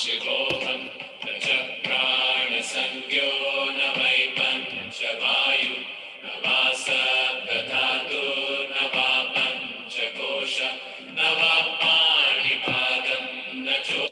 शिवोऽहं न च प्राणसंज्ञो न वै पञ्चवायु न वा सप्तधातु न वा पञ्चकोश न वा पाणिपादं न चो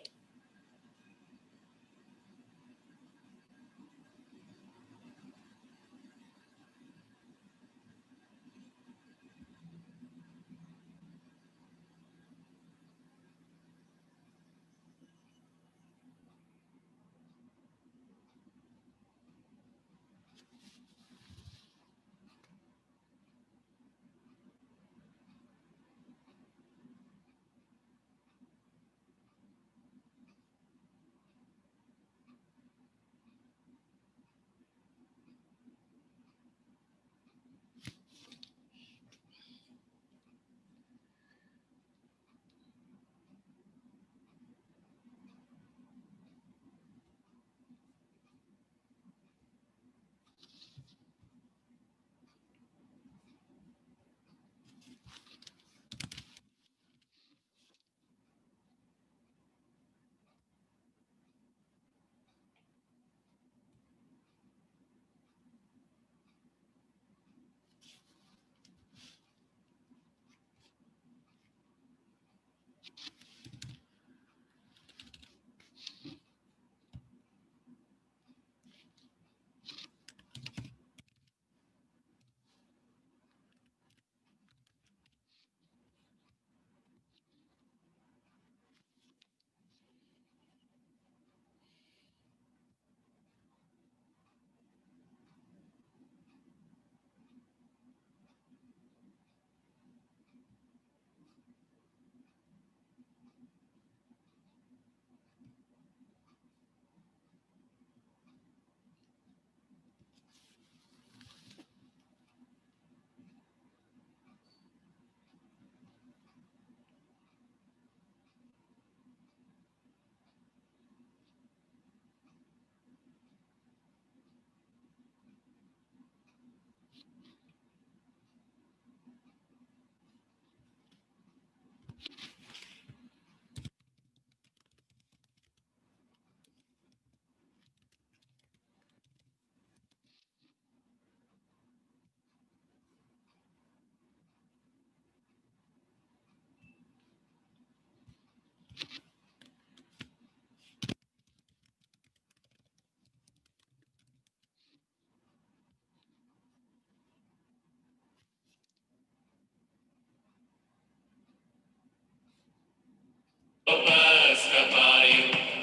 उपस्थपायु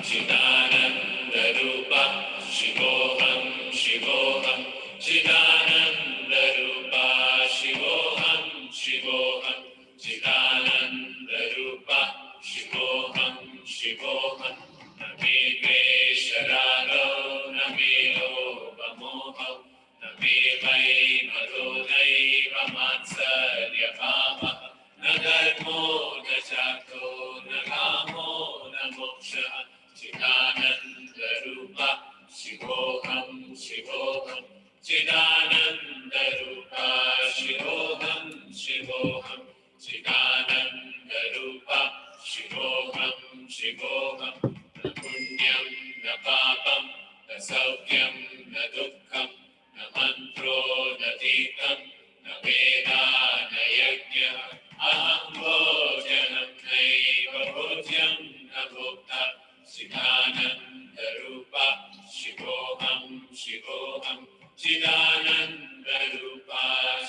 चिदानन्दरूप शिवोऽहं शिवोऽहं चिदानन्दरूप शिवोऽहं शिवोऽहं चिदानन्दरूप शिवोऽहं शिवोऽहं न मे द्वेषरागो न मे लोभमोहौ न मे वै मदो नैव मात्सर्यभावः न धर्मो न चार्थो न कामो न मोक्षः चिदानन्दरूप शिवोऽहं शिवोऽहं चिदानन्दरूप शिवोऽहं शिवोऽहं चिदानन्दरूप शिवोऽहं शिवोऽहं न पुण्यं न पापं न न सौख्यं न दुःखं न मन्त्रो न तीर्थं न वेदा न यज्ञः अहं भोजनं नैव भोज्यं न भोक्ता चिदानन्दरूपा शिवोऽहं शिवोऽहं चिदानन्दरूपा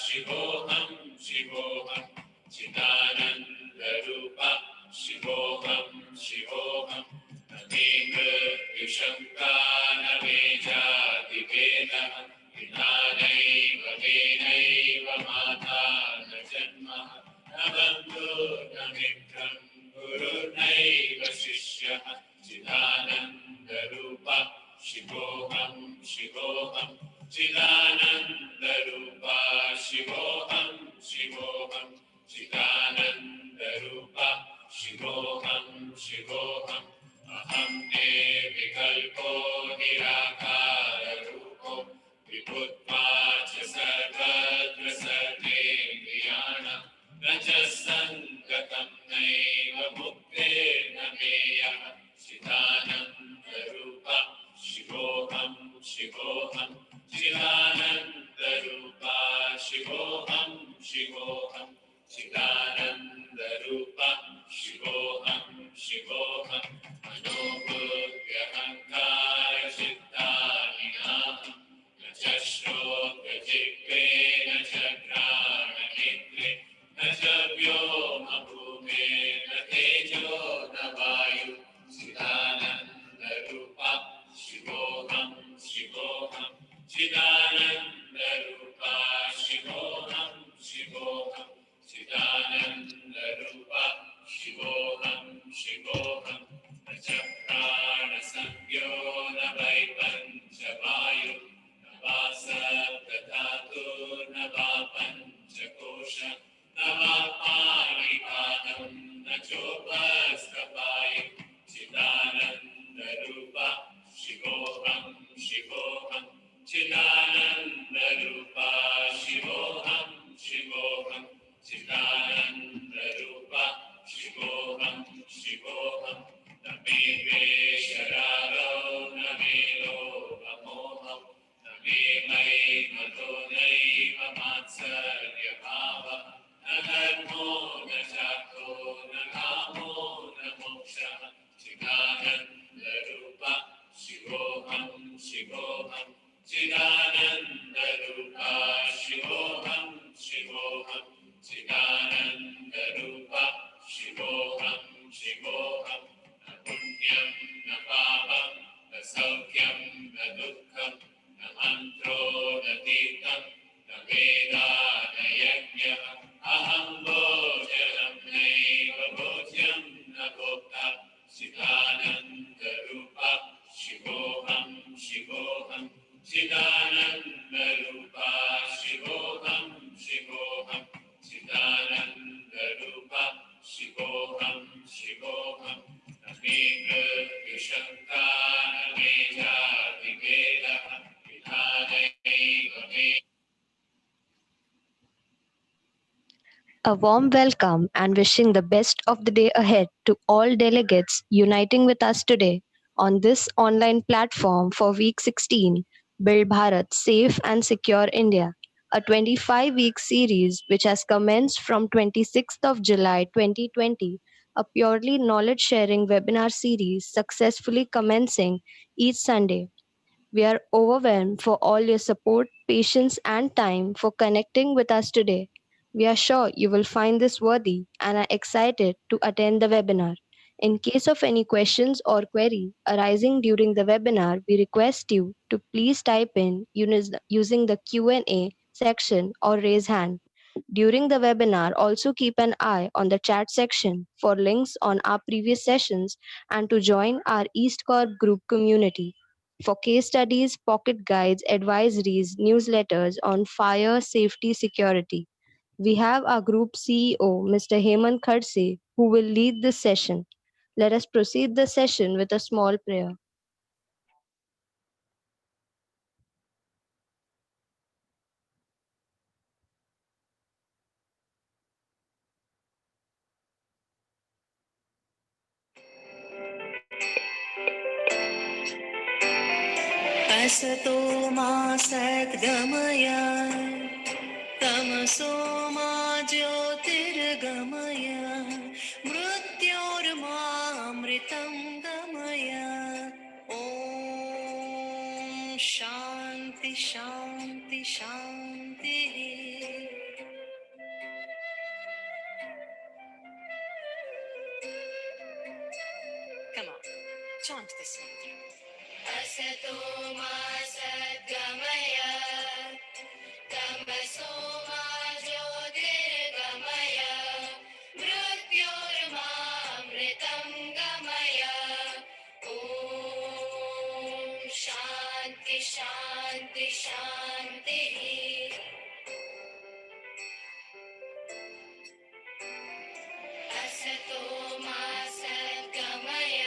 शिवोऽहं शिवोऽहं चिदानन्दरूपा शिवोऽहं शिवोऽहं न मे मृत्युशङ्का न मे जातिभेदः पितानैव मेनैव माता न जन्मः न बन्धो न मित्रं गुरुर्नैव शिष्यः चिदानन्दरूपा शिवोऽहं शिवोऽहं चिदानन्दरूपा शिवोऽहं शिवोऽहं चिदानन्दरूपा शिवोऽहं शिवोऽहम् अहं निर्विकल्पो निराकाररूपो विभुत्वा च सर्वत्र सर्वेन्द्रियाणां न च सङ्गतं नैव मुक्तेर्न मेयः चिदानन्दरूपा शिवोऽहं शिवोऽहं चिदानन्दरूपा शिवोऽहं शिवोऽहं चिदानन्दरूपा शिवोऽहं शिवोऽहं मनोबुद्ध्यहङ्कारचित्तानि नाहं न च श्रोत्रजिह्वे न च घ्राणनेत्रे न च व्योमभूमे न तेजो न वायु चिदानन्दरूपा शिवोऽहं शिवोऽहं चिदानन्दरूपा शिवोऽहं शिवोऽहं चिदानन्दरूपा शिवोऽहं शिवोऽहं न च प्राणसंज्ञो न वै पञ्चवायु न वा सप्तधातुर्न वा पञ्चकोश न वा पाणिपादं न चोपस्थपायु चिदानन्दरूपा शिवोऽहं शिवोऽहं चिदानन्दरूपा शिवोऽहं शिवोऽहं चिदानन्दरूपा शिवोऽहं शिवोऽहं न मे द्वेषरागो न मे लोभमोहौ न मे मतो नैव मात्सर्यभावः न धर्मो न चार्थो न कामो न मोक्षः चिदानन्दरूपा शिवोऽहं शिवोऽहं चिदानन्दरूपा शिवोऽहं शिवोऽहं चिदानन्दरूपा शिवोऽहं शिवोऽहं न पुण्यं न पापं न सौख्यं न दुःखं न मन्त्रो न तीर्थं न वेदा न यज्ञः अहं भोजनं नैव भोज्यं न भोक्ता चिदानन्दरूपा शिवोऽहं शिवोऽहं चिदानन्दरूपा शिवोऽहं शिवोऽहं चिदानन्दरूपा शिवोऽहं शिवोऽहं न मे मृत्युशङ्का न मे जातिभेदः पितानैव मे A warm welcome and wishing the best of the day ahead to all delegates uniting with us today on this online platform for week 16, Build Bharat Safe and Secure India, a 25-week series which has commenced from 26th of July 2020, a purely knowledge sharing webinar series successfully commencing each Sunday. We are overwhelmed for all your support, patience, and time for connecting with us today. We are sure you will find this worthy and are excited to attend the webinar. In case of any questions or query arising during the webinar, we request you to please type in using the Q&A section or raise hand. During the webinar, also keep an eye on the chat section for links on our previous sessions and to join our East Corp group community for case studies, pocket guides, advisories, newsletters on fire safety security. We have our group CEO, Mr. Hemant Khadse, who will lead this session. Let us proceed the session with a small prayer. असतो मा सद्गमय तमसो मा ज्योतिर्गमय मृत्योर्मामृतं गमय ॐ शान्ति शान्ति शान्तिः Come on, chant this mantra. असतो मा सद्गमय तमसो मा ज्योतिर्गमय मृत्योर्मामृतं गमय ॐ शान्ति शान्ति शान्तिः असतो मा सद्गमय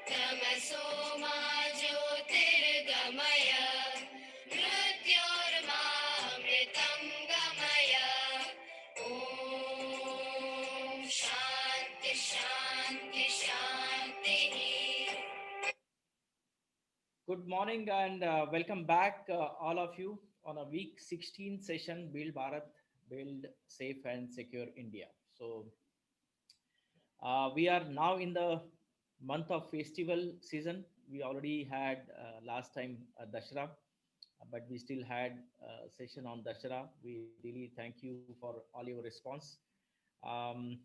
तमसो मा ज्योतिर्गमय मृत्योर्मामृतं गमय ॐ शान्ति शान्ति शान्तिः Good morning and welcome back, all of you, on a week 16 session Build Bharat, Build Safe and Secure India. So, we are now in the month of festival season. We already had last time Dashera, but we still had a session on Dashera. We really thank you for all your response. Um,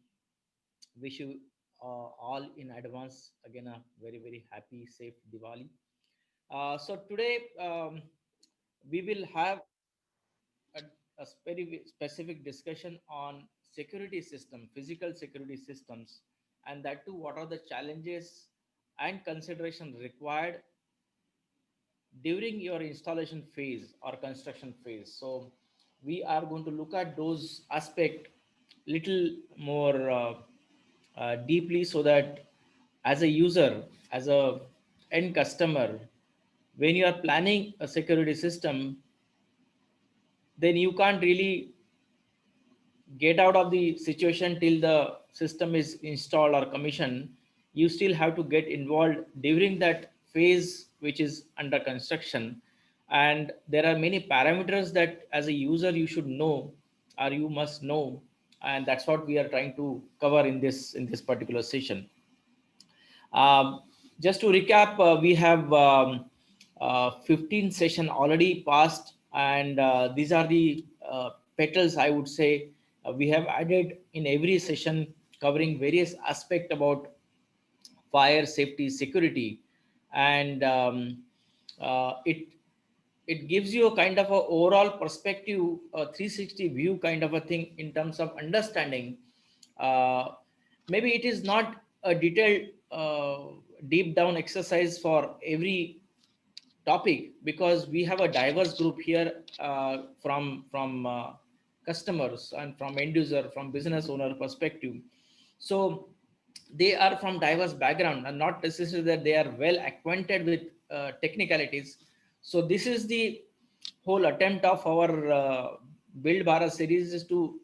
wish you all in advance again a very happy, safe Diwali. So today we will have a, a very specific discussion on security system, physical security systems, and that too, what are the challenges and consideration required during your installation phase or construction phase. So we are going to look at those aspect little more deeply, so that as a user, as a end customer, when you are planning a security system, then you can't really get out of the situation till the system is installed or commissioned. You still have to get involved during that phase which is under construction, and there are many parameters that as a user you should know or you must know, and that's what we are trying to cover in this particular session. um, just to recap, we have 15 session already passed, and these are the petals, I would say, we have added in every session, covering various aspect about fire safety security. And it gives you a kind of a overall perspective, a 360 view kind of a thing in terms of understanding. uh, Maybe it is not a detailed deep down exercise for every topic, because we have a diverse group here, from customers and from end user, from business owner perspective. So they are from diverse background, and not necessarily that they are well acquainted with technicalities. So this is the whole attempt of our Build Bharat series, is to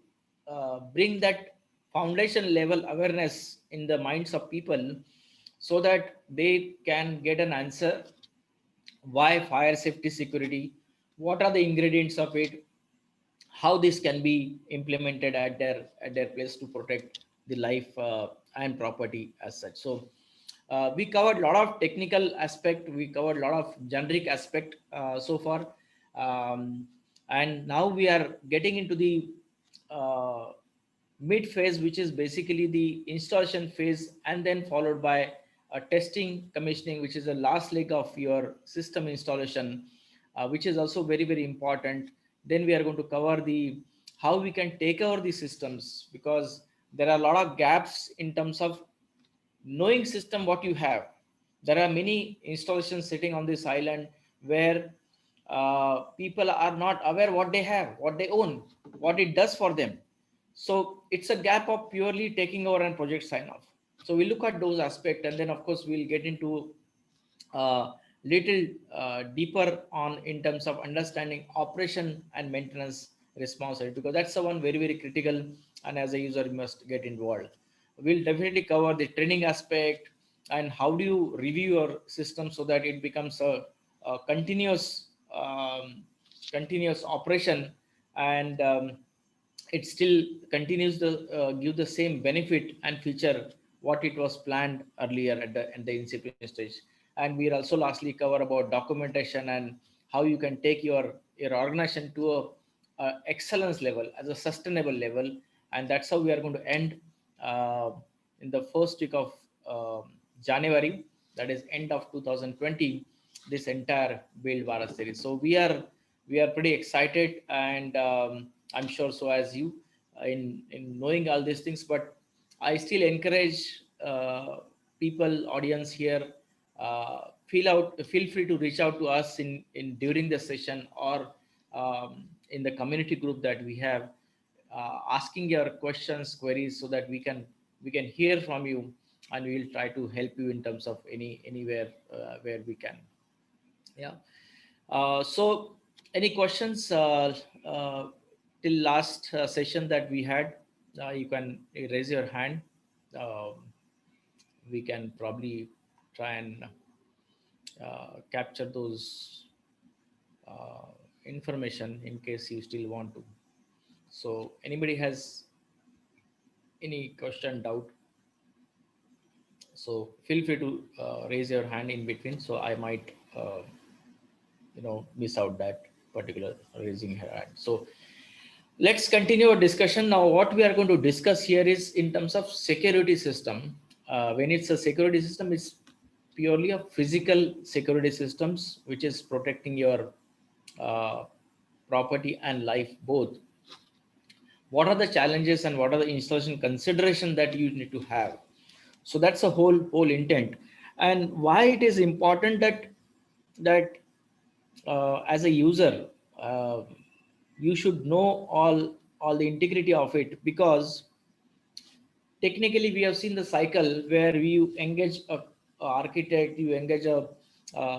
bring that foundation level awareness in the minds of people, so that they can get an answer why fire safety security, what are the ingredients of it, how this can be implemented at their place to protect the life and property as such. So we covered a lot of technical aspect, we covered a lot of generic aspect so far. And now we are getting into the uh, mid phase, which is basically the installation phase, and then followed by a testing commissioning, which is the last leg of your system installation, which is also very important. Then we are going to cover the how we can take over the systems, because there are a lot of gaps in terms of knowing system what you have. There are many installations sitting on this island where people are not aware what they have, what they own, what it does for them. So it's a gap of purely taking over and project sign off. So we look at those aspects, and then of course we'll get into little deeper on in terms of understanding operation and maintenance responsibility, because that's the one very critical, and as a user you must get involved. We'll definitely cover the training aspect, and how do you review your system so that it becomes continuous continuous operation, and it still continues to give the same benefit and feature what it was planned earlier at the incipient stage. And we'll also lastly cover about documentation and how you can take your organization to a excellence level as a sustainable level. And that's how we are going to end uh, in the first week of January, that is end of 2020, this entire Build Bharat series. So we are pretty excited, and I'm sure so as you, in knowing all these things. But I still encourage people, audience here, feel free to reach out to us in during the session, or in the community group that we have, asking your questions, queries, so that we can hear from you, and we will try to help you in terms of anywhere where we can. Yeah. So any questions till last session that we had? You can raise your hand. We can probably try and capture those uh, information in case you still want to. So anybody has any question, doubt? So feel free to raise your hand in between. So I might miss out that particular raising her hand. So let's continue our discussion now. What we are going to discuss here is in terms of security system. When it's a security system, it's purely a physical security systems which is protecting your uh, property and life both. What are the challenges and what are the installation consideration that you need to have? So that's a whole intent, and why it is important that as a user, uh, you should know all the integrity of it, because technically we have seen the cycle where you engage a architect, you engage a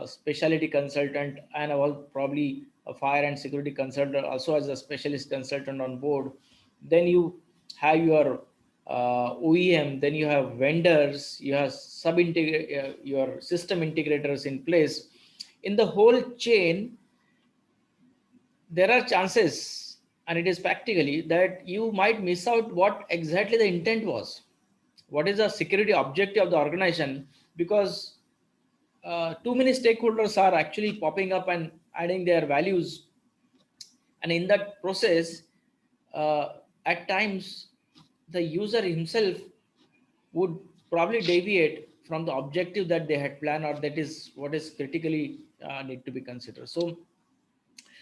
specialty consultant, and probably a fire and security consultant also as a specialist consultant on board. Then you have your OEM, then you have vendors, you have your system integrators in place. In the whole chain, there are chances, and it is practically that you might miss out what exactly the intent was, what is the security objective of the organization, because too many stakeholders are actually popping up and adding their values, and in that process, uh, at times the user himself would probably deviate from the objective that they had planned, or that is what is critically need to be considered. So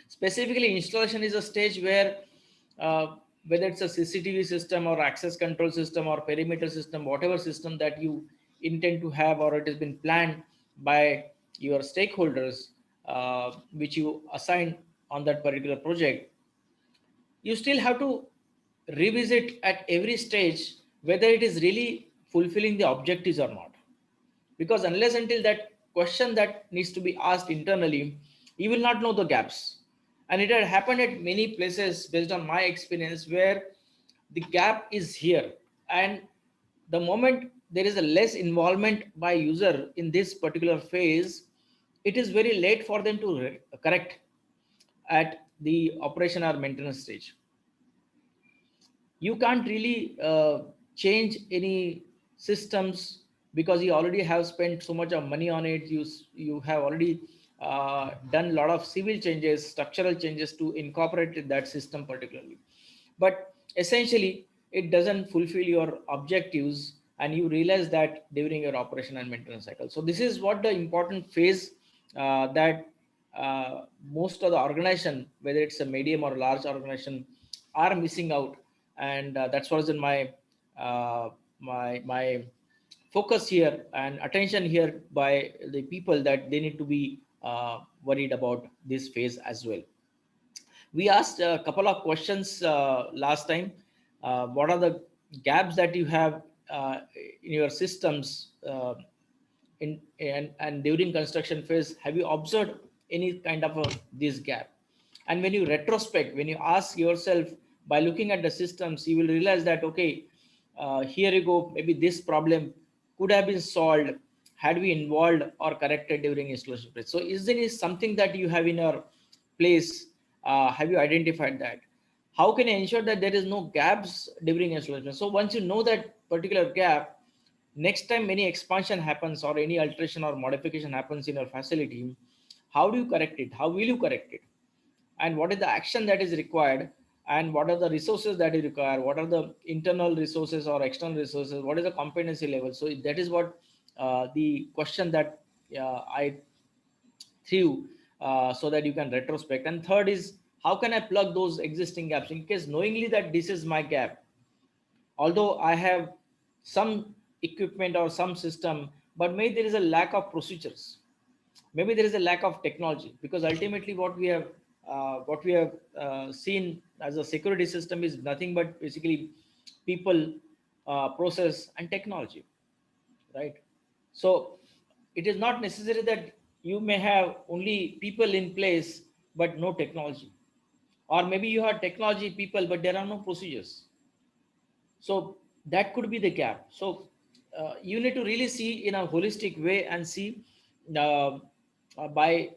specifically, installation is a stage where, whether it's a CCTV system or access control system or perimeter system, whatever system that you intend to have, or it has been planned by your stakeholders, which you assign on that particular project, you still have to revisit at every stage whether it is really fulfilling the objectives or not. Because unless until that question that needs to be asked internally, you will not know the gaps. And it had happened at many places based on my experience, where the gap is here, and the moment there is a less involvement by user in this particular phase, it is very late for them to correct at the operation or maintenance stage. You can't really change any systems, because you already have spent so much of money on it. You have already done a lot of civil changes, structural changes to incorporate that system particularly, but essentially it doesn't fulfill your objectives, and you realize that during your operation and maintenance cycle. So this is what the important phase that most of the organization, whether it's a medium or large organization, are missing out. And that's what is in my focus here and attention here by the people, that they need to be worried about this phase as well. We asked a couple of questions last time. What are the gaps that you have in your systems, and during construction phase? Have you observed any kind of this gap? And when you retrospect, when you ask yourself by looking at the systems, you will realize that, okay, here you go, maybe this problem could have been solved had we involved or corrected during installation phase? So is there is something that you have in your place? Have you identified that? How can you ensure that there is no gaps during installation? So once you know that particular gap, next time any expansion happens or any alteration or modification happens in your facility, how do you correct it? How will you correct it? And what is the action that is required? And what are the resources that is required? What are the internal resources or external resources? What is the competency level? So that is what the question that I through, so that you can retrospect. And third is, how can I plug those existing gaps in case knowingly that this is my gap, although I have some equipment or some system, but maybe there is a lack of procedures, maybe there is a lack of technology, because ultimately what we have seen as a security system is nothing but basically people, process and technology, right? So it is not necessary that you may have only people in place but no technology, or maybe you have technology people but there are no procedures. So that could be the gap. So you need to really see in a holistic way and see, uh, by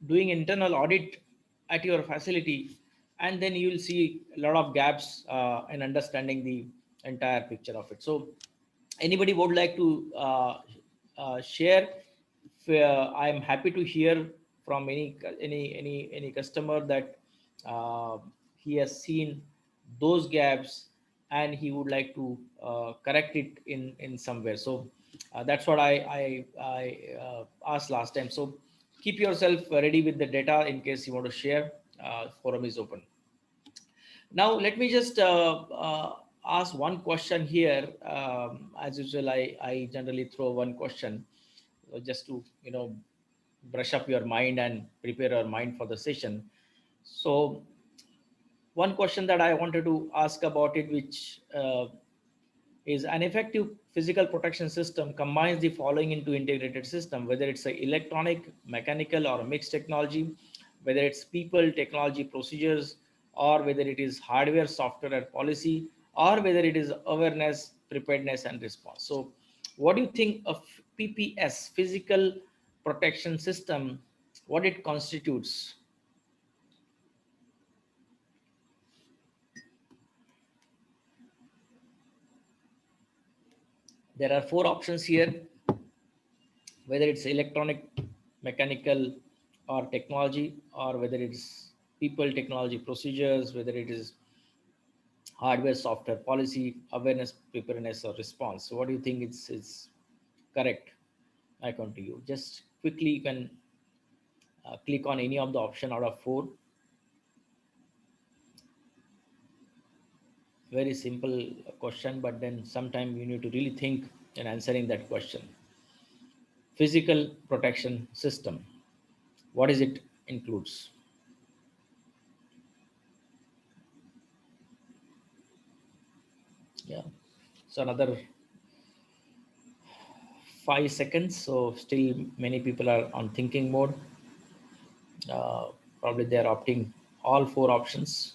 doing internal audit at your facility, and then you will see a lot of gaps in understanding the entire picture of it. So anybody would like to share? I am happy to hear from any customer that uh, he has seen those gaps and he would like to correct it in somewhere. So that's what I asked last time. So keep yourself ready with the data in case you want to share. Forum is open. Now, let me just ask one question here. As usual, I generally throw one question just to, brush up your mind and prepare your mind for the session. So, one question that I wanted to ask about it, which is an effective physical protection system combines the following into integrated system, whether it's a electronic, mechanical or a mixed technology, whether it's people, technology, procedures, or whether it is hardware, software and policy, or whether it is awareness, preparedness and response. So what do you think of PPS, physical protection system, what it constitutes? There are four options here, whether it's electronic, mechanical, or technology, or whether it's people, technology, procedures, whether it is hardware, software, policy, awareness, preparedness, or response. So, what do you think it's correct? I come to you. Just quickly, you can click on any of the option out of four. Very simple question, but then sometime you need to really think in answering that question. Physical protection system. What is it includes? Yeah. So another 5 seconds. So still many people are on thinking mode. Probably they are opting all four options.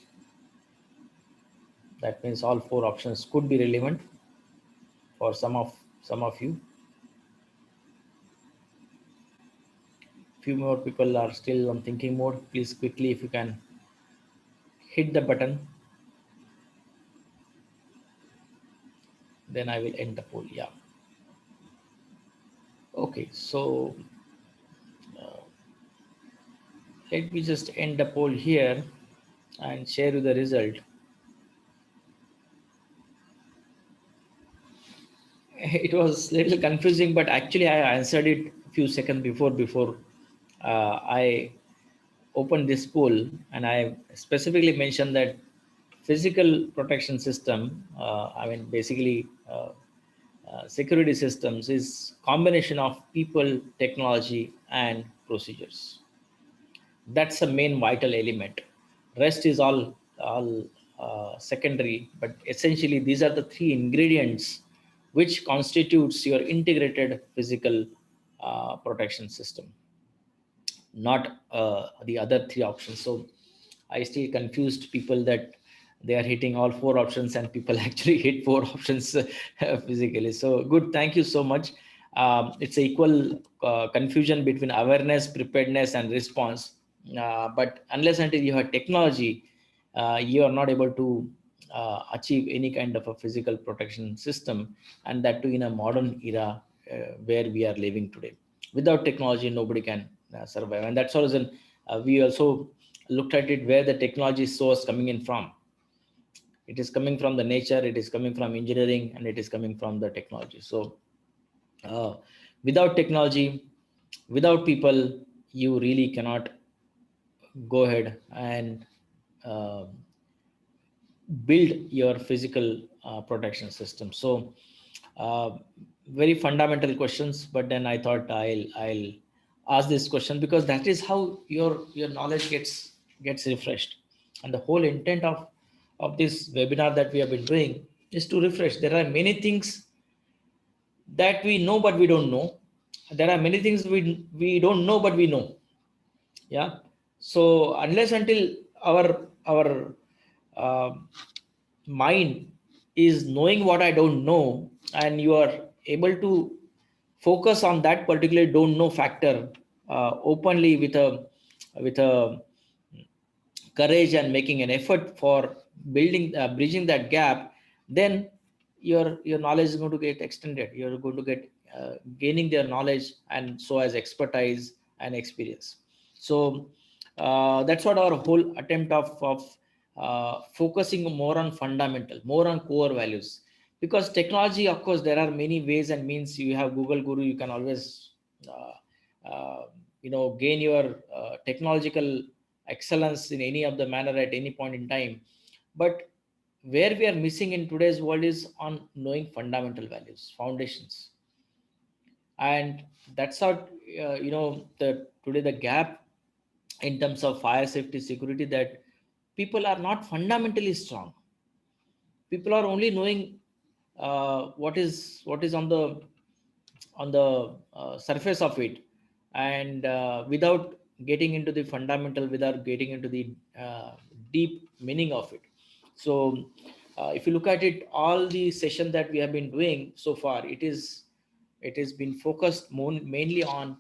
That means all four options could be relevant for some of you. Few more people are still on thinking mode. Please quickly, if you can hit the button, then I will end the poll. Yeah. Okay. So let me just end the poll here and share you the result. It was a little confusing, but actually I answered it a few seconds before I opened this poll, and I specifically mentioned that physical protection system, I mean basically security systems, is combination of people, technology and procedures. That's the main vital element. Rest is all secondary, but essentially these are the three ingredients which constitutes your integrated physical protection system, not the other three options. So I still confused people that they are hitting all four options and people actually hit four options physically. So good, thank you so much. It's equal confusion between awareness, preparedness, and response. But unless until you have technology, you are not able to achieve any kind of a physical protection system, and that too in a modern era where we are living today. Without technology, nobody can survive, and that's the reason we also looked at it where the technology source coming in from. It is coming from the nature, it is coming from engineering, and it is coming from the technology. So uh, without technology, without people, you really cannot go ahead and uh, build your physical protection system. So uh, very fundamental questions, but then I thought I'll ask this question because that is how your knowledge gets refreshed. And the whole intent of this webinar that we have been doing is to refresh. There are many things that we know but we don't know. There are many things we don't know but we know. Yeah. So unless until our uh, mind is knowing what I don't know, and you are able to focus on that particular don't know factor openly with a courage and making an effort for building bridging that gap, then your knowledge is going to get extended. You're going to get gaining their knowledge and so as expertise and experience. So that's what our whole attempt of focusing more on fundamental, more on core values. Because technology, of course, there are many ways and means. You have Google Guru, you can always gain your technological excellence in any of the manner at any point in time. But where we are missing in today's world is on knowing fundamental values, foundations. And that's how the today the gap in terms of fire safety security, that people are not fundamentally strong. People are only knowing what is on the surface of it, and without getting into the fundamental, without getting into the deep meaning of it. So if you look at it, all the session that we have been doing so far, it has been focused mainly on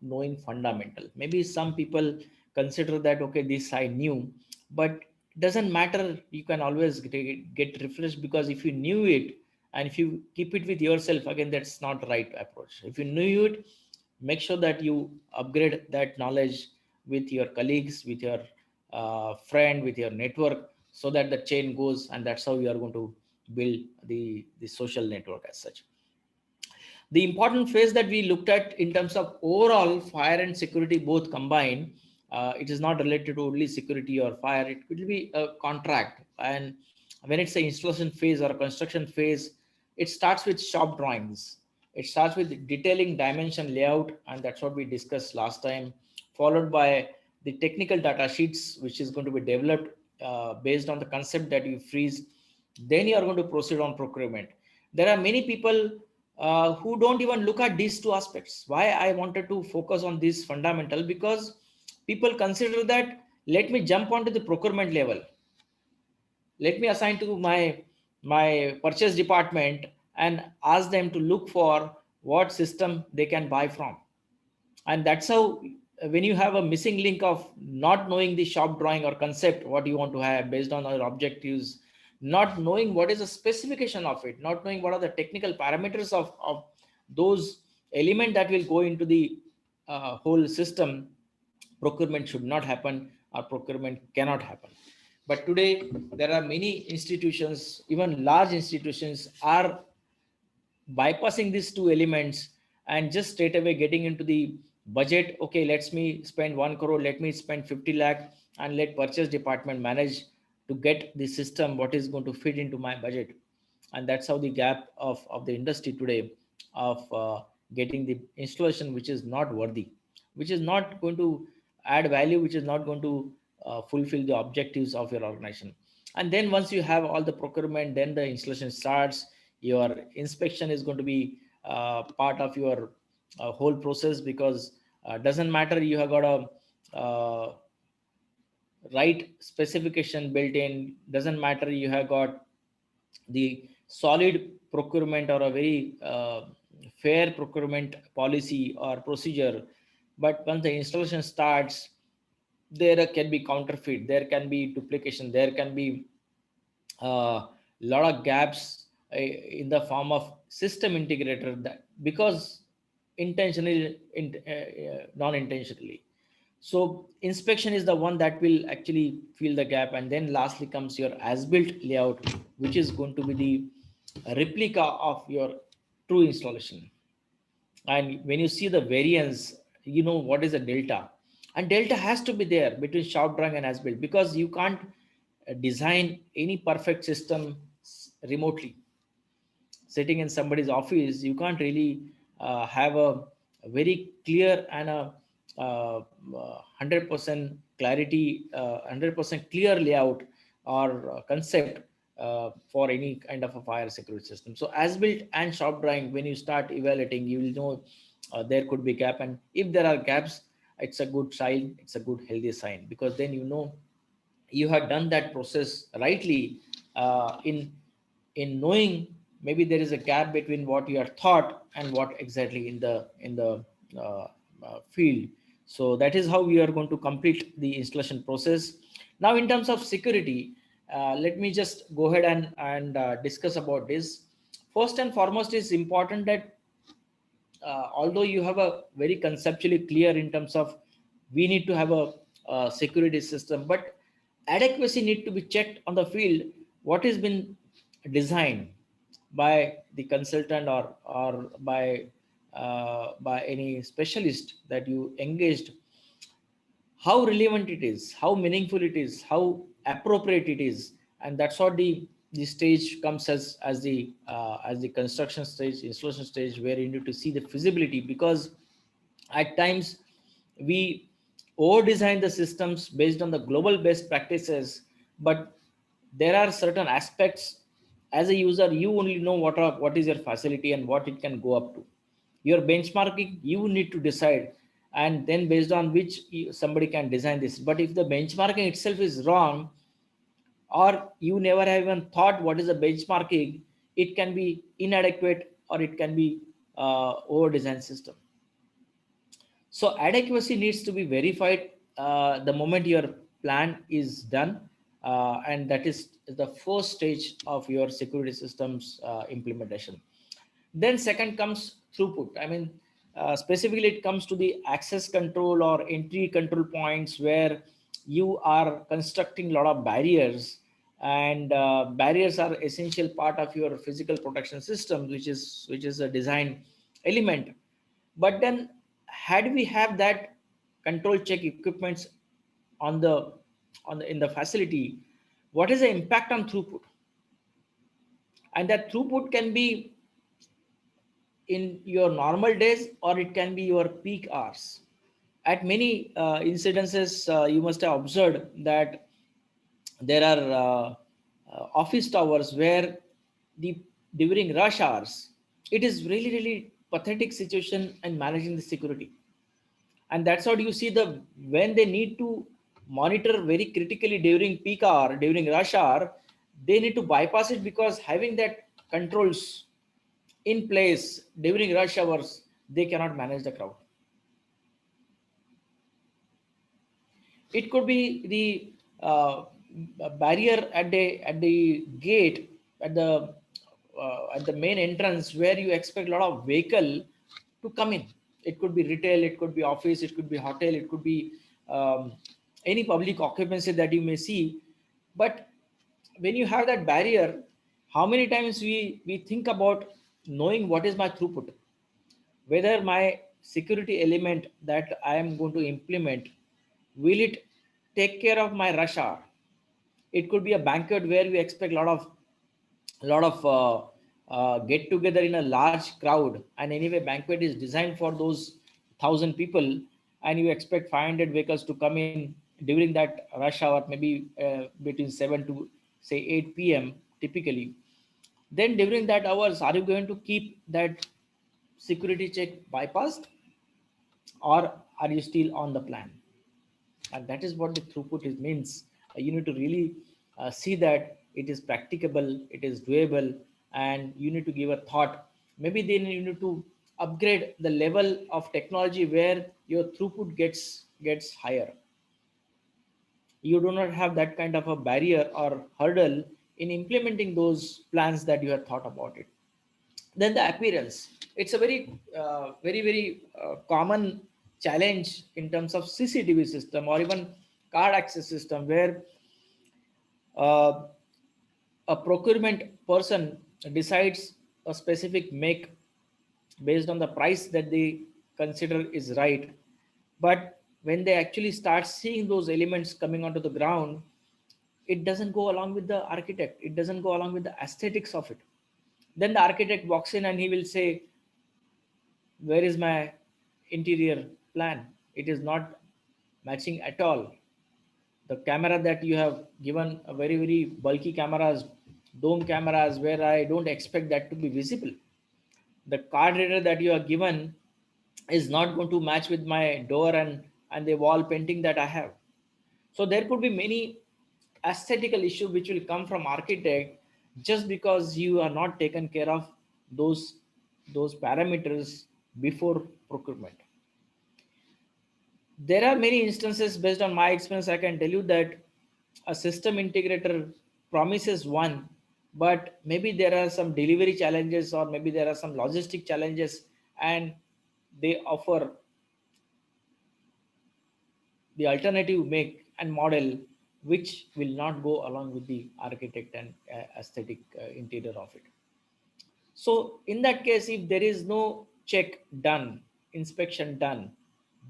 knowing fundamental. Maybe some people consider that okay, this I knew, but it doesn't matter. You can always get refreshed, because if you knew it and if you keep it with yourself, again, that's not the right approach. If you knew it, make sure that you upgrade that knowledge with your colleagues, with your friend, with your network, so that the chain goes, and that's how you are going to build the social network as such. The important phase that we looked at in terms of overall fire and security both combined, it is not related to only security or fire. It will be a contract. And when it's an installation phase or a construction phase, it starts with shop drawings. It starts with detailing dimension layout, and that's what we discussed last time, followed by the technical data sheets, which is going to be developed based on the concept that you freeze. Then you are going to proceed on procurement. There are many people who don't even look at these two aspects. Why I wanted to focus on this fundamental? Because people consider that let me jump onto the procurement level, let me assign to my purchase department and ask them to look for what system they can buy from. And that's how, when you have a missing link of not knowing the shop drawing or concept what you want to have based on our objectives, not knowing what is the specification of it, not knowing what are the technical parameters of those element that will go into the whole system, procurement should not happen, or procurement cannot happen. But today there are many institutions, even large institutions, are bypassing these two elements and just straight away getting into the budget. Okay, let's me spend 1 crore, let me spend 50 lakh, and let purchase department manage to get the system what is going to fit into my budget. And that's how the gap of the industry today of getting the installation which is not worthy, which is not going to add value, which is not going to fulfill the objectives of your organization. And then once you have all the procurement, then the installation starts. Your inspection is going to be part of your whole process, because doesn't matter you have got a right specification built in, doesn't matter you have got the solid procurement or a very fair procurement policy or procedure, but once the installation starts, there can be counterfeit, there can be duplication, there can be a lot of gaps in the form of system integrator, that because intentionally non-intentionally. So inspection is the one that will actually fill the gap, and then lastly comes your as-built layout, which is going to be the replica of your true installation. And when you see the variance, you know what is a delta, and delta has to be there between shop drawing and as-built, because you can't design any perfect system remotely. Sitting in somebody's office, you can't really have a very clear and a 100% clarity, 100% clear layout or concept for any kind of a fire security system. So as built and shop drawing, when you start evaluating, you will know there could be gap, and if there are gaps, it's a good sign, it's a good healthy sign, because then you know you have done that process rightly, in knowing maybe there is a gap between what you are thought and what exactly in the uh, field. So that is how we are going to complete the installation process. Now in terms of security, let me just go ahead and discuss about this. First and foremost, is important that although you have a very conceptually clear in terms of we need to have a security system, but adequacy need to be checked on the field, what has been designed by the consultant, or by any specialist that you engaged, how relevant it is, how meaningful it is, how appropriate it is. And that's what the stage comes as the construction stage, installation stage, where you need to see the feasibility, because at times we over design the systems based on the global best practices, but there are certain aspects, as a user you only know what is your facility and what it can go up to. Your benchmarking you need to decide, and then based on which somebody can design this. But if the benchmarking itself is wrong, or you never have even thought what is the benchmarking, it can be inadequate, or it can be over designed system. So adequacy needs to be verified the moment your plan is done, and that is the first stage of your security systems implementation. Then second comes throughput. I mean, specifically it comes to the access control or entry control points, where you are constructing a lot of barriers, and barriers are essential part of your physical protection system, which is a design element. But then, had we have that control check equipments on the in the facility, what is the impact on throughput? And that throughput can be in your normal days, or it can be your peak hours. At many incidences, you must have observed that there are office towers where the during rush hours, it is really really pathetic situation in managing the security. And that's what you see, the when they need to monitor very critically during peak hour, during rush hour, they need to bypass it, because having that controls in place during rush hours, they cannot manage the crowd. It could be the barrier at the gate, at the main entrance, where you expect a lot of vehicle to come in. It could be retail, it could be office, it could be hotel, it could be um, any public occupancy that you may see. But when you have that barrier, how many times we think about knowing what is my throughput, whether my security element that I am going to implement, will it take care of my rush hour? It could be a banquet where we expect a lot of get together in a large crowd, and anyway banquet is designed for those 1,000 people, and you expect 500 vehicles to come in during that rush hour, maybe between 7 to say 8 p.m. typically. Then during that hours, are you going to keep that security check bypassed, or are you still on the plan? And that is what the throughput is means. You need to really see that it is practicable, it is doable, and you need to give a thought. Maybe then you need to upgrade the level of technology where your throughput gets higher. You do not have that kind of a barrier or hurdle in implementing those plans that you have thought about it. Then the appearance, it's a very common challenge in terms of CCTV system or even card access system, where uh, a procurement person decides a specific make based on the price that they consider is right. But when they actually start seeing those elements coming onto the ground, it doesn't go along with the architect, it doesn't go along with the aesthetics of it. Then the architect walks in and he will say, where is my interior plan? It is not matching at all. The camera that you have given, a very bulky cameras, dome cameras, where I don't expect that to be visible. The card reader that you are given is not going to match with my door and the wall painting that I have. So there could be many aesthetical issue which will come from architect, just because you are not taken care of those those parameters before procurement. There are many instances, based on my experience I can tell you, that a system integrator promises one, but maybe there are some delivery challenges or maybe there are some logistic challenges, and they offer the alternative make and model which will not go along with the architect and aesthetic interior of it. So in that case, if there is no check done, inspection done,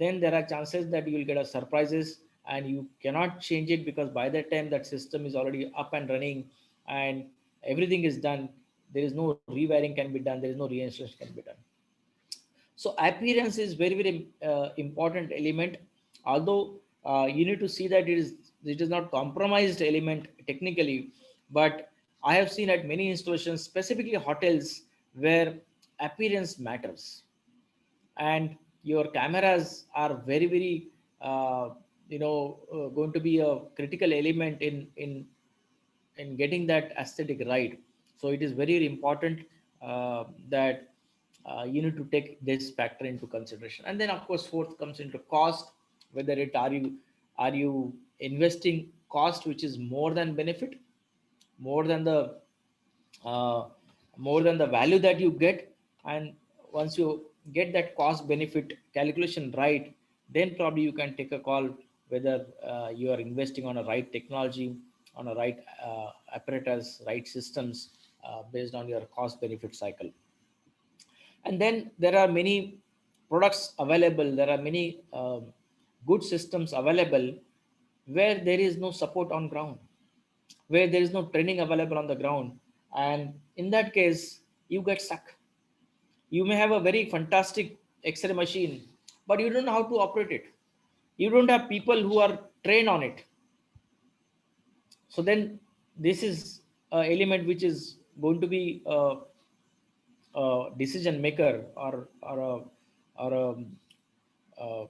then there are chances that you will get a surprises and you cannot change it, because by that time that system is already up and running and everything is done. There is no rewiring can be done. There is no reinstallation can be done. So appearance is very important element. Although you need to see that it is not compromised element technically, but I have seen at many installations, specifically hotels, where appearance matters, and your cameras are very going to be a critical element in getting that aesthetic right. So it is very important that you need to take this factor into consideration. And then of course fourth comes into cost, whether it are you investing cost which is more than benefit, more than the uh, more than the value that you get. And once you get that cost benefit calculation right, then probably you can take a call whether you are investing on a right technology, on a right apparatus, right systems, based on your cost benefit cycle. And then there are many products available, there are many good systems available where there is no support on ground, where there is no training available on the ground. And in that case you get stuck. You may have a very fantastic x-ray machine, but you don't know how to operate it. You don't have people who are trained on it. So then this is a element which is going to be a decision maker, or a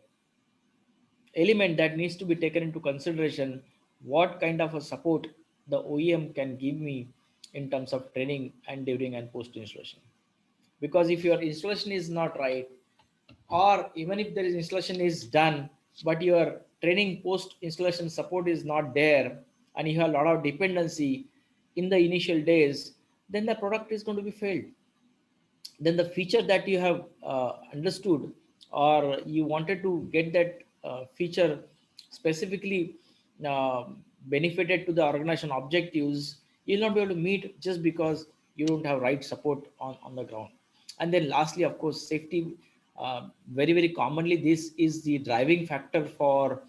element that needs to be taken into consideration. What kind of a support the OEM can give me in terms of training and during and post installation. Because if your installation is not right, or even if there is installation is done but your training post installation support is not there, and you have a lot of dependency in the initial days, then the product is going to be failed. Then the feature that you have understood, or you wanted to get that feature specifically uh, benefited to the organization objectives, you'll not be able to meet just because you don't have right support on the ground. And then lastly, of course, safety. Very commonly this is the driving factor for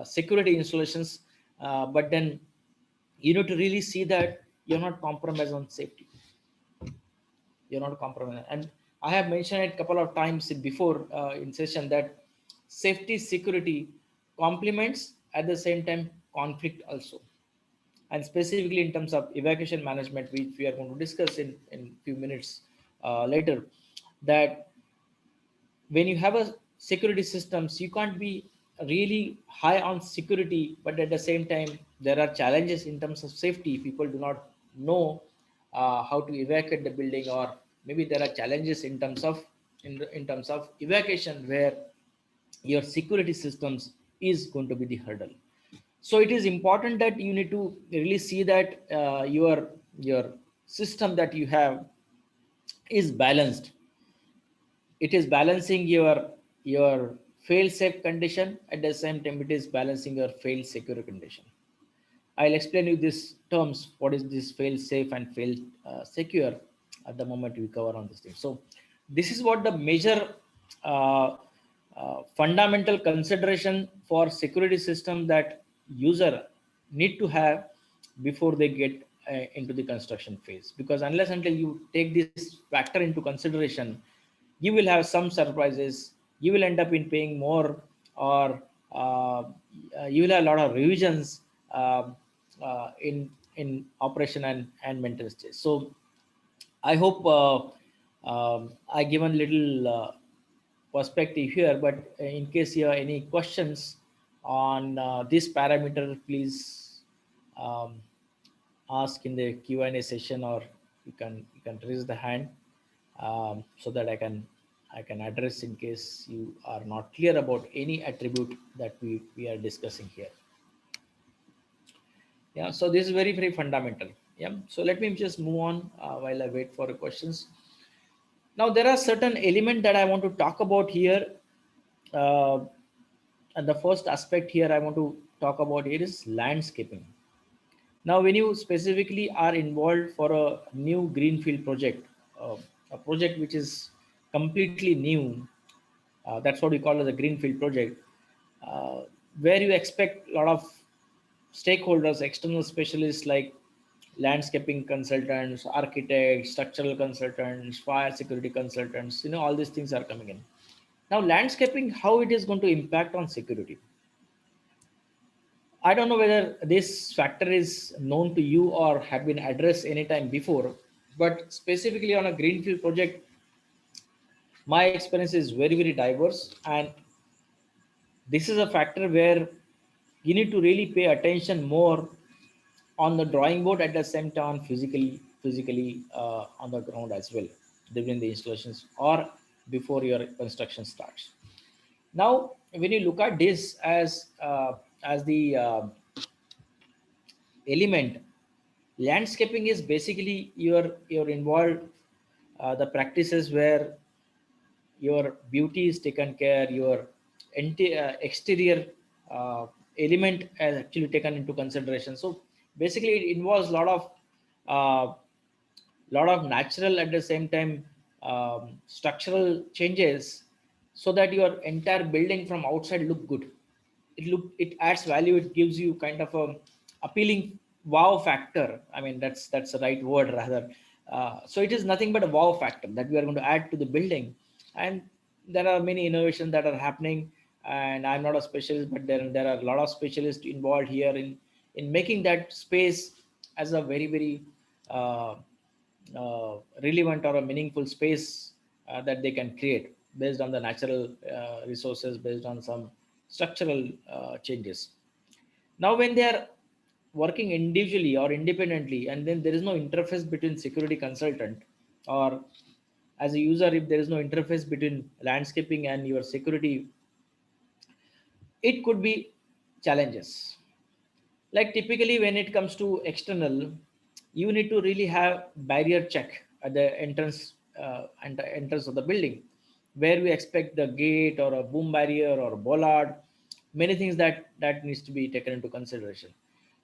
security installations. But then you need to really see that you're not compromised on safety. You're not compromising. And I have mentioned it a couple of times before in session that safety security complements, at the same time conflict also. And specifically in terms of evacuation management, which we are going to discuss in few minutes later, that when you have a security systems, you can't be really high on security, but at the same time there are challenges in terms of safety. People do not know how to evacuate the building, or maybe there are challenges in terms of in terms of evacuation, where your security systems is going to be the hurdle. So it is important that you need to really see that your system that you have is balanced. It is balancing your fail safe condition, at the same time it is balancing your fail secure condition. I'll explain you these terms, what is this fail safe and fail secure, at the moment we cover on this thing. So this is what the major uh, fundamental consideration for security system that user need to have before they get into the construction phase. Because unless until you take this factor into consideration, you will have some surprises. You will end up in paying more, or you will have a lot of revisions in operation and maintenance stage. So I hope I given little perspective here, but in case you have any questions on this parameter, please um, ask in the Q&A session, or you can raise the hand, so that I can address in case you are not clear about any attribute that we are discussing here. Yeah, so this is very very fundamental. Yeah, so let me just move on while I wait for the questions. Now there are certain element that I want to talk about here, uh, and the first aspect here I want to talk about here is landscaping. Now when you specifically are involved for a new greenfield project, uh, a project which is completely new, that's what we call as a greenfield project, uh, where you expect a lot of stakeholders, external specialists like landscaping consultants, architects, structural consultants, fire security consultants, all these things are coming in. Now landscaping, how it is going to impact on security, I don't know whether this factor is known to you or have been addressed anytime before, but specifically on a greenfield project, my experience is very very diverse, and this is a factor where you need to really pay attention more on the drawing board, at the same time physically on the ground as well, during the installations or before your construction starts. Now when you look at this as the element, landscaping is basically your involved the practices where your beauty is taken care, your exterior uh, element is actually taken into consideration. So basically it involves uh, lot of natural, at the same time structural changes, so that your entire building from outside look good. It adds value, it gives you kind of a appealing wow factor. I mean that's the right word rather. So it is nothing but a wow factor that we are going to add to the building. And there are many innovations that are happening, and I'm not a specialist, but there are a lot of specialists involved here in making that space as a very very uh, relevant or a meaningful space that they can create based on the natural resources, based on some structural changes. Now when they are working individually or independently, and then there is no interface between security consultant, or as a user, if there is no interface between landscaping and your security, it could be challenges. Like typically when it comes to external, you need to really have barrier check at the entrance and the entrance of the building, where we expect the gate or a boom barrier or a bollard, many things that needs to be taken into consideration.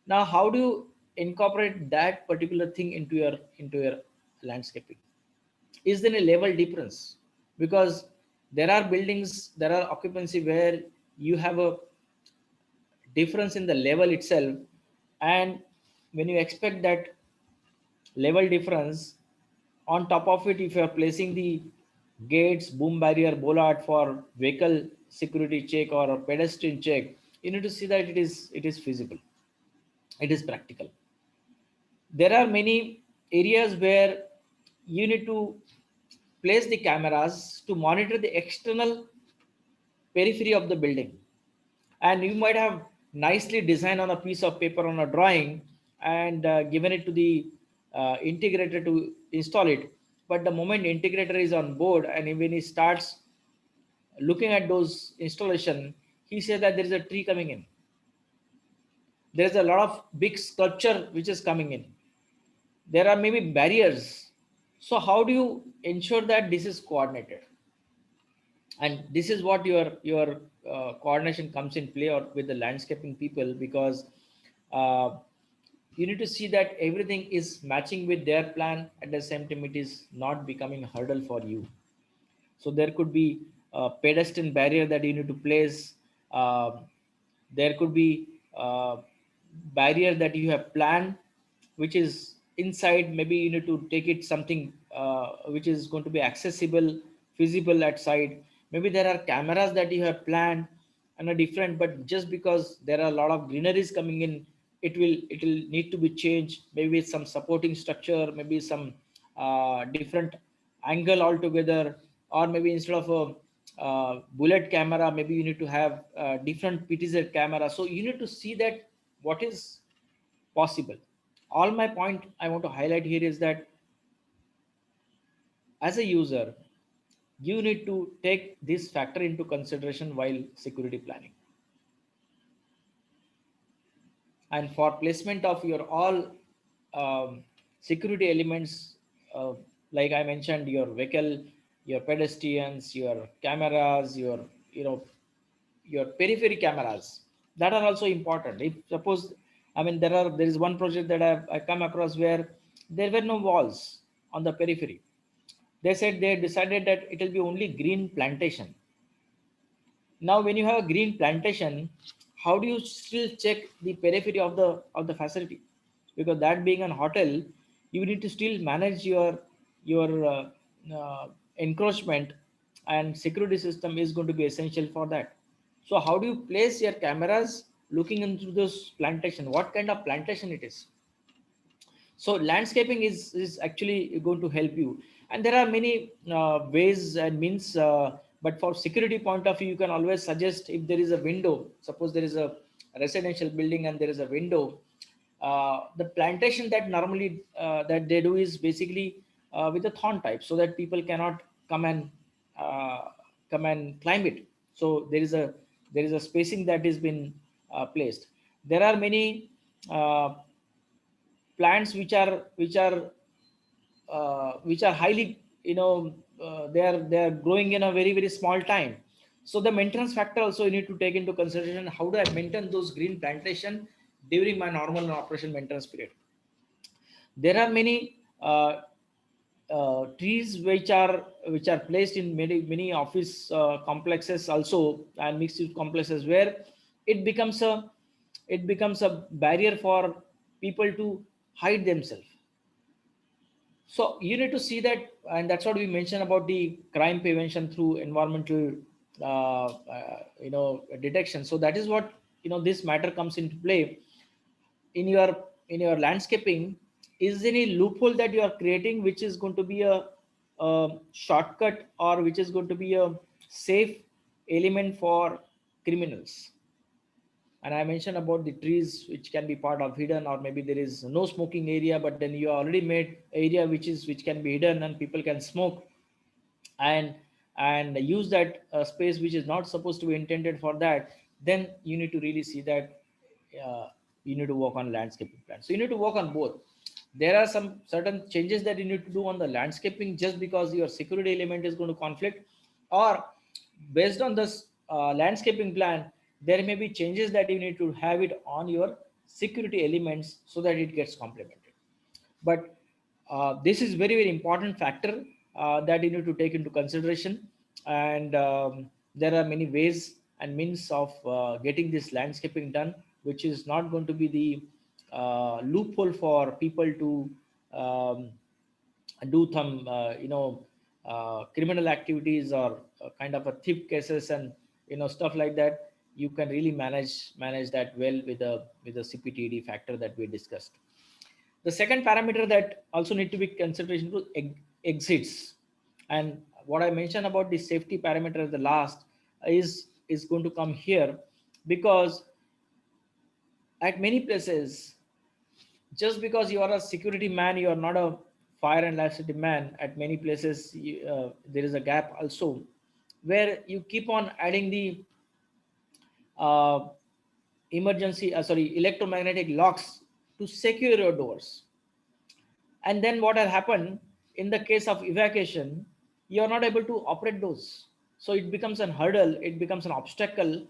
Now how do you incorporate that particular thing into your landscaping? Is there a level difference? Because there are buildings, there are occupancy where you have a difference in the level itself, and when you expect that level difference, on top of it, if you are placing the gates, boom barrier, bollard for vehicle security check or a pedestrian check, you need to see that it is feasible, it is practical. There are many areas where you need to place the cameras to monitor the external periphery of the building, and you might have nicely designed on a piece of paper on a drawing, and given it to the integrator to install it, but the moment integrator is on board and when he starts looking at those installation, he says that there is a tree coming in, there's a lot of big sculpture which is coming in, there are maybe barriers. So how do you ensure that this is coordinated? And this is what your coordination comes in play or with the landscaping people, because uh, you need to see that everything is matching with their plan. At the same time, it is not becoming a hurdle for you. So there could be a pedestrian barrier that you need to place. Um there could be a barrier that you have planned, which is inside. Maybe you need to take it something which is going to be accessible, feasible at site. Maybe there are cameras that you have planned and are different, but just because there are a lot of greeneries coming in, it will need to be changed. Maybe some supporting structure, maybe some different angle altogether, or maybe instead of a bullet camera, maybe you need to have different PTZ camera. So you need to see that what is possible. All my point I want to highlight here is that as a user, you need to take this factor into consideration while security planning. And for placement of your all security elements, uh, like I mentioned, your vehicle, your pedestrians, your cameras, your periphery cameras, that are also important. If suppose, I mean, there is one project that I come across where there were no walls on the periphery. They said they decided that it will be only green plantation. Now when you have a green plantation, how do you still check the periphery of the facility? Because that being an hotel, you need to still manage your encroachment, and security system is going to be essential for that. So how do you place your cameras looking into this plantation? What kind of plantation it is? So landscaping is actually going to help you. And there are many ways and means, but for security point of view, you can always suggest, if there is a window, suppose there is a residential building and there is a window, the plantation that normally that they do is basically with a thorn type, so that people cannot come and uh, come and climb it. So there is a spacing that has been placed. There are many plants which are highly, they are growing in a very very small time. So the maintenance factor also you need to take into consideration. How do I maintain those green plantation during my normal operation maintenance period? There are many trees which are placed in many office complexes also, and mixed use complexes, where it becomes a it becomes a barrier for people to hide themselves. So you need to see that, and that's what we mentioned about the crime prevention through environmental, detection. So that is what, this matter comes into play in your landscaping. Is there any loophole that you are creating which is going to be a shortcut, or which is going to be a safe element for criminals? And I mentioned about the trees which can be part of hidden, or maybe there is no smoking area, but then you already made area which can be hidden and people can smoke, and use that space which is not supposed to be intended for that. Then you need to really see that uh, you need to work on landscaping plan. So you need to work on both. There are some certain changes that you need to do on the landscaping just because your security element is going to conflict, or based on this landscaping plan, there may be changes that you need to have it on your security elements so that it gets complemented. But this is very very important factor that you need to take into consideration. And there are many ways and means of getting this landscaping done, which is not going to be the loophole for people to um, do some criminal activities, or kind of a thief cases, and stuff like that. You can really manage that well with the CPTD factor that we discussed. The second parameter that also need to be consideration to exits. And what I mentioned about the safety parameter at the last is going to come here, because at many places, just because you are a security man, you are not a fire and life safety man, at many places there is a gap also, where you keep on adding the uh, electromagnetic locks to secure your doors. And then what will happen in the case of evacuation, you are not able to operate those. So it becomes an hurdle, it becomes an obstacle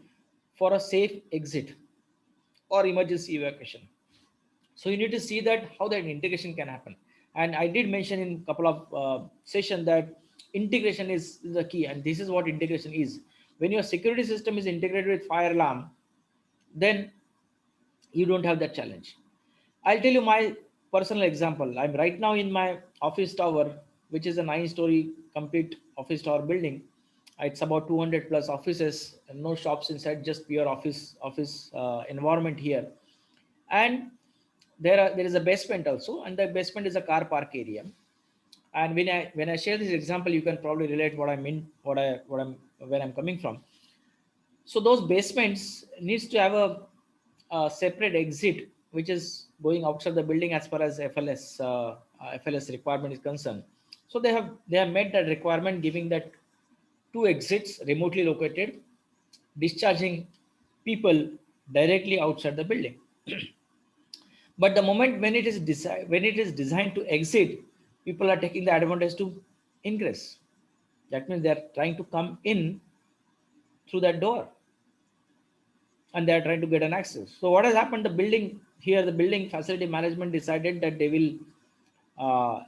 for a safe exit or emergency evacuation. So you need to see that how that integration can happen. And I did mention in a couple of session that integration is the key, and this is what integration is. When your security system is integrated with fire alarm, then you don't have that challenge. I'll tell you my personal example. I'm right now in my office tower, which is a 9-story complete office tower building. It's about 200 plus offices, and no shops inside, just pure office environment here. And there is a basement also, and the basement is a car park area. And when I share this example, you can probably relate what I mean, what I'm where I'm coming from. So those basements needs to have a separate exit, which is going outside the building as far as FLS requirement is concerned. So they have met that requirement, giving that two exits remotely located, discharging people directly outside the building. But the moment when it is designed to exit, people are taking the advantage to ingress. That means they are trying to come in through that door, and they are trying to get an access. So what has happened? The building facility management decided that uh,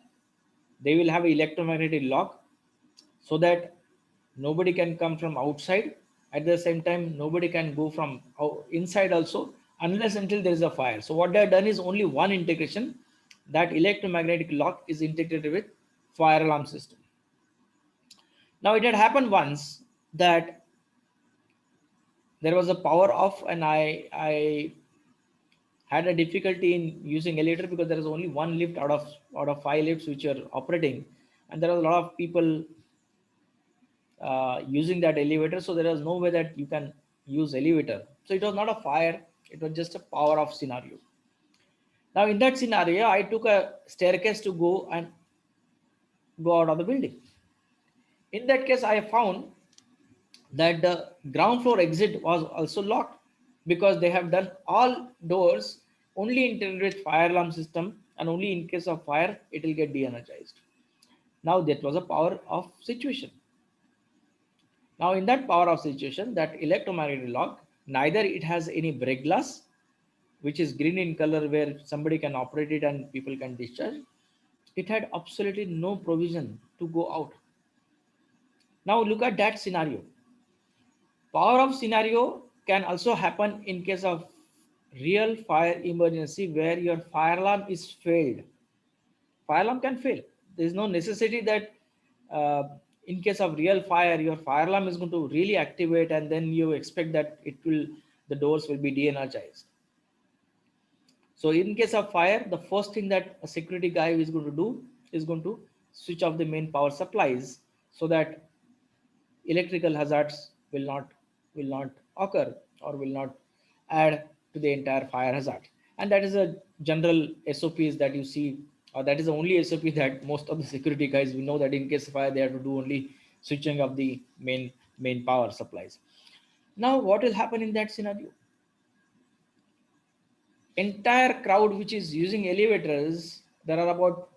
they will have an electromagnetic lock, so that nobody can come from outside. At the same time, nobody can go from inside also, unless until there is a fire. So what they have done is only one integration, that electromagnetic lock is integrated with fire alarm system. Now it had happened once that there was a power off, and I had a difficulty in using elevator because there is only one lift out of 5 lifts which are operating, and there are a lot of people using that elevator. So there was no way that you can use elevator. So it was not a fire, it was just a power off scenario. Now in that scenario, I took a staircase to go out of the building. In that case, I found that the ground floor exit was also locked, because they have done all doors only integrated with fire alarm system, and only in case of fire it will get de-energized. Now that was a power off situation. Now in that power off situation, that electromagnetic lock, neither it has any break glass, which is green in color, where somebody can operate it and people can discharge. It had absolutely no provision to go out. Now look at that scenario. Power off scenario can also happen in case of real fire emergency, where your fire alarm is failed. Fire alarm can fail. There is no necessity that uh, in case of real fire, your fire alarm is going to really activate, and then you expect that the doors will be de-energized. So in case of fire, the first thing that a security guy is going to do is going to switch off the main power supplies, so that electrical hazards will not occur, or will not add to the entire fire hazard. And that is a general SOPs that you see, or that is the only SOP that most of the security guys we know, that in case of fire they have to do only switching of the main power supplies. Now what will happen in that scenario? Entire crowd which is using elevators, there are about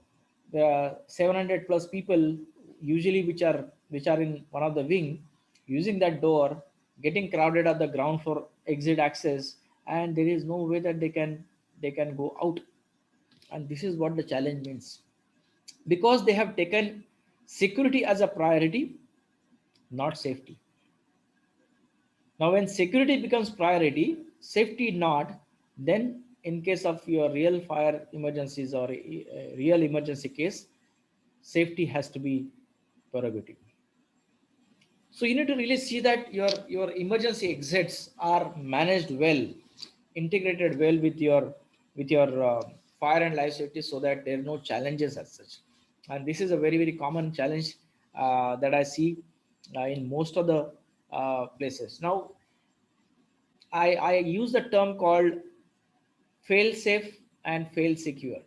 700 plus people usually, which are in one of the wing, using that door, getting crowded at the ground floor exit access, and there is no way that they can go out. And this is what the challenge means, because they have taken security as a priority, not safety. Now, when security becomes priority, safety not, then in case of your real fire emergencies or a real emergency case, safety has to be prerogative. So you need to really see that your emergency exits are managed well, integrated well with your fire and life safety, so that there are no challenges as such. And this is a very common challenge that I see in most of the places. Now, I use the term called fail safe and fail secure.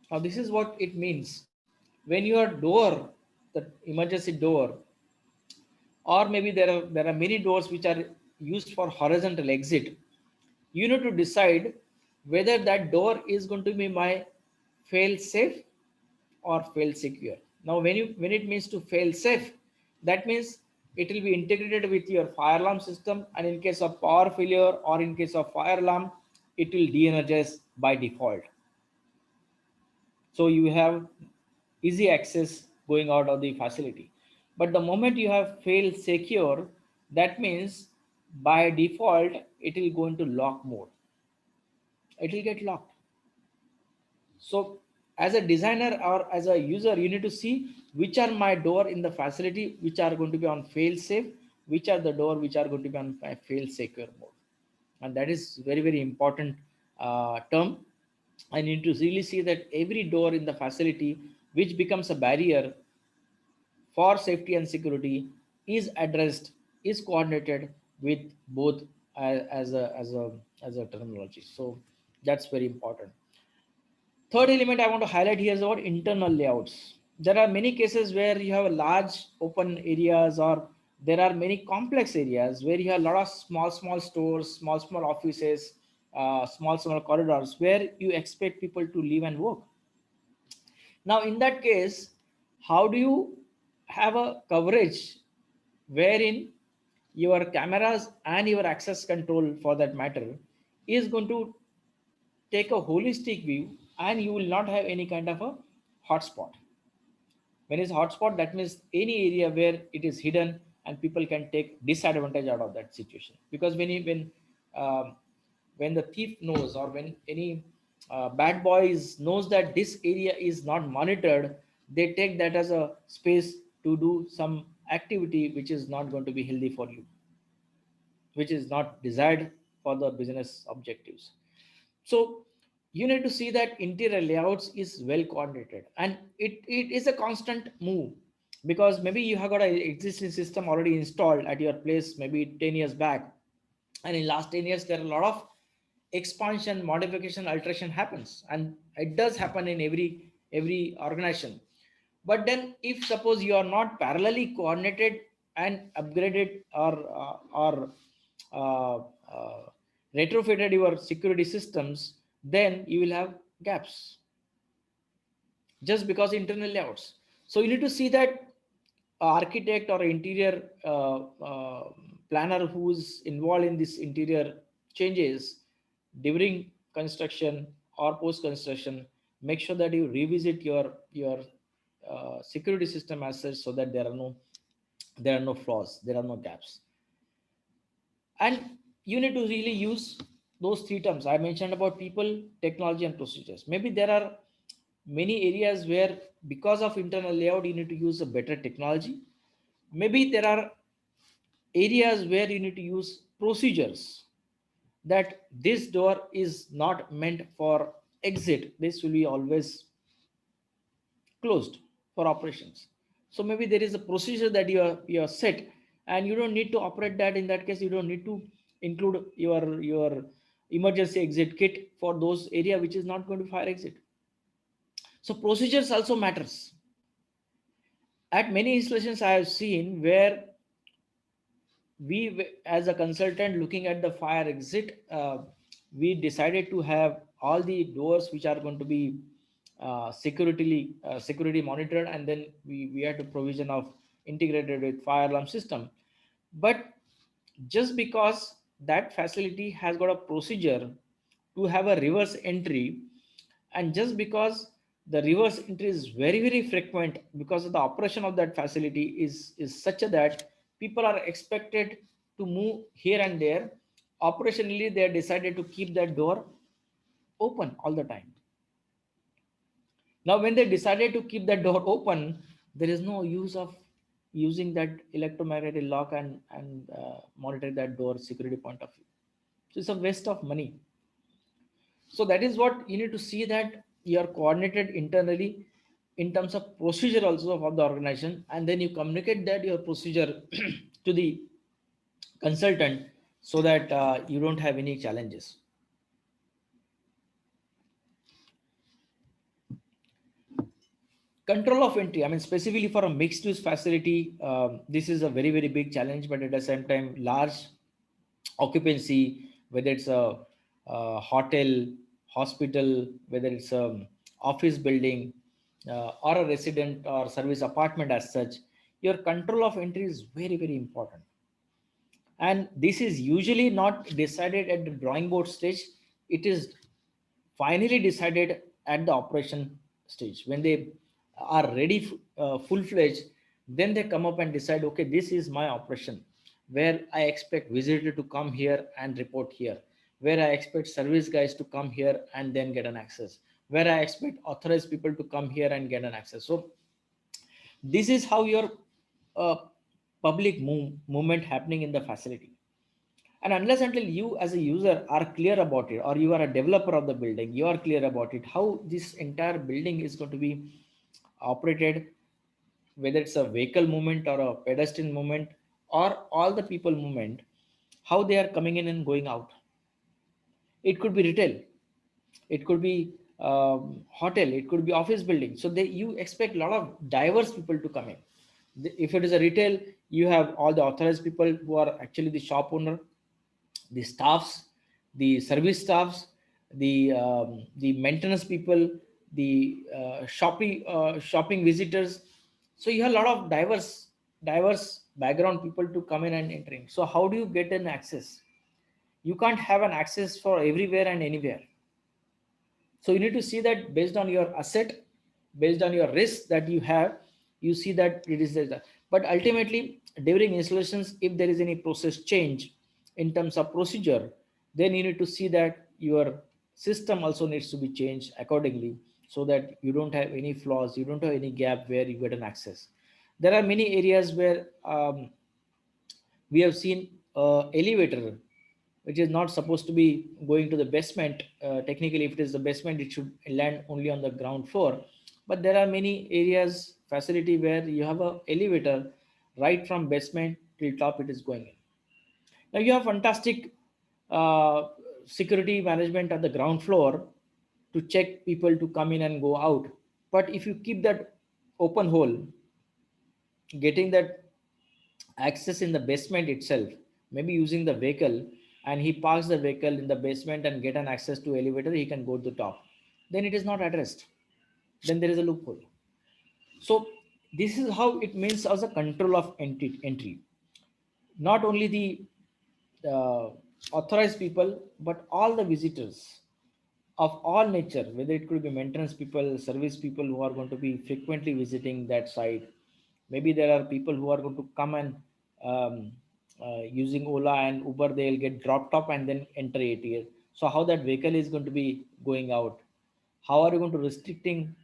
Now, this is what it means. when your door, the emergency door, or maybe there are many doors which are used for horizontal exit, you need to decide whether that door is going to be my fail safe or fail secure. Now when it means to fail safe, that means it will be integrated with your fire alarm system, and in case of power failure or in case of fire alarm, it will de-energize by default. So you have easy access going out of the facility. But the moment you have fail secure, that means by default it will go into lock mode. It will get locked. So as a designer or as a user, you need to see which are my door in the facility which are going to be on fail safe, which are the door which are going to be on fail secure mode. And that is very, very important term. I need to really see that every door in the facility which becomes a barrier for safety and security is addressed, is coordinated with both as a terminology. So that's very important. Third element I want to highlight here is about internal layouts. There are many cases where you have large open areas, or there are many complex areas where you have a lot of small stores, small offices, small corridors where you expect people to live and work. Now, in that case, how do you have a coverage wherein your cameras and your access control, for that matter, is going to take a holistic view, and you will not have any kind of a hotspot? When it's hotspot, that means any area where it is hidden and people can take disadvantage out of that situation. Because um, when the thief knows, or when any bad boys knows that this area is not monitored, they take that as a space to do some activity which is not going to be healthy for you, which is not desired for the business objectives. So you need to see that interior layouts is well coordinated, and it is a constant move, because maybe you have got an existing system already installed at your place maybe 10 years back, and in last 10 years there are a lot of expansion, modification, alteration happens, and it does happen in every organization. But then if suppose you are not parallelly coordinated and upgraded, or uh, uh, retrofitted your security systems, then you will have gaps just because internal layouts. So you need to see that architect or interior planner who's involved in this interior changes during construction or post construction, make sure that you revisit your security system as such, so that there are no flaws, there are no gaps. And you need to really use those three terms I mentioned about people, technology, and procedures. Maybe there are many areas where, because of internal layout, you need to use a better technology. Maybe there are areas where you need to use procedures, that this door is not meant for exit, this will be always closed for operations. So maybe there is a procedure that you are set, and you don't need to operate that. In that case, you don't need to include your emergency exit kit for those area which is not going to fire exit. So procedures also matters. At many installations I have seen where we, as a consultant looking at the fire exit, we decided to have all the doors which are going to be security monitored, and then we had to provision of integrated with fire alarm system. But just because that facility has got a procedure to have a reverse entry, and just because the reverse entry is very, very frequent, because of the operation of that facility is such a that people are expected to move here and there, operationally they decided to keep that door open all the time. Now when they decided to keep that door open, there is no use of using that electromagnetic lock and monitor that door security point of view. So it's a waste of money. So that is what you need to see, that you are coordinated internally in terms of procedure also of the organization, and then you communicate that your procedure to the consultant, so that you don't have any challenges. Control of entry, I mean, specifically for a mixed use facility, this is a very, very big challenge, but at the same time, large occupancy, whether it's a hotel, hospital, whether it's a office building, or a resident or service apartment as such, your control of entry is very, very important. And this is usually not decided at the drawing board stage. It is finally decided at the operation stage. When they are ready, full-fledged, then they come up and decide, okay, this is my operation, where I expect visitor to come here and report here, where I expect service guys to come here and then get an access, where I expect authorized people to come here and get an access. So this is how your uh, public movement happening in the facility. And unless until you as a user are clear about it, or you are a developer of the building, you are clear about it, how this entire building is going to be operated, whether it's a vehicle movement or a pedestrian movement or all the people movement, how they are coming in and going out. It could be retail, it could be hotel, it could be office building. So they, you expect a lot of diverse people to come in. If it is a retail, you have all the authorized people who are actually the shop owner, the staffs, the service staffs, the maintenance people, the shopping visitors. So you have a lot of diverse background people to come in and entering. So how do you get an access? You can't have an access for everywhere and anywhere. So you need to see that based on your asset, based on your risk that you have, you see that it is there. But ultimately, during installations, if there is any process change in terms of procedure, then you need to see that your system also needs to be changed accordingly, so that you don't have any flaws, you don't have any gap where you get an access. There are many areas where we have seen elevator which is not supposed to be going to the basement. Technically, if it is the basement, it should land only on the ground floor. But there are many areas, facility where you have a elevator right from basement till top. It is going in. Now you have fantastic uh, security management at the ground floor to check people to come in and go out. But if you keep that open hole, getting that access in the basement itself, maybe using the vehicle, and he parks the vehicle in the basement and get an access to elevator, he can go to the top, then it is not addressed, then there is a loophole. So this is how it means as a control of entry. Not only the uh, authorized people, but all the visitors of all nature, whether it could be maintenance people, service people who are going to be frequently visiting that site. Maybe there are people who are going to come and using Ola and Uber, they'll get dropped off and then enter ATL. So how that vehicle is going to be going out? How are you going to restricting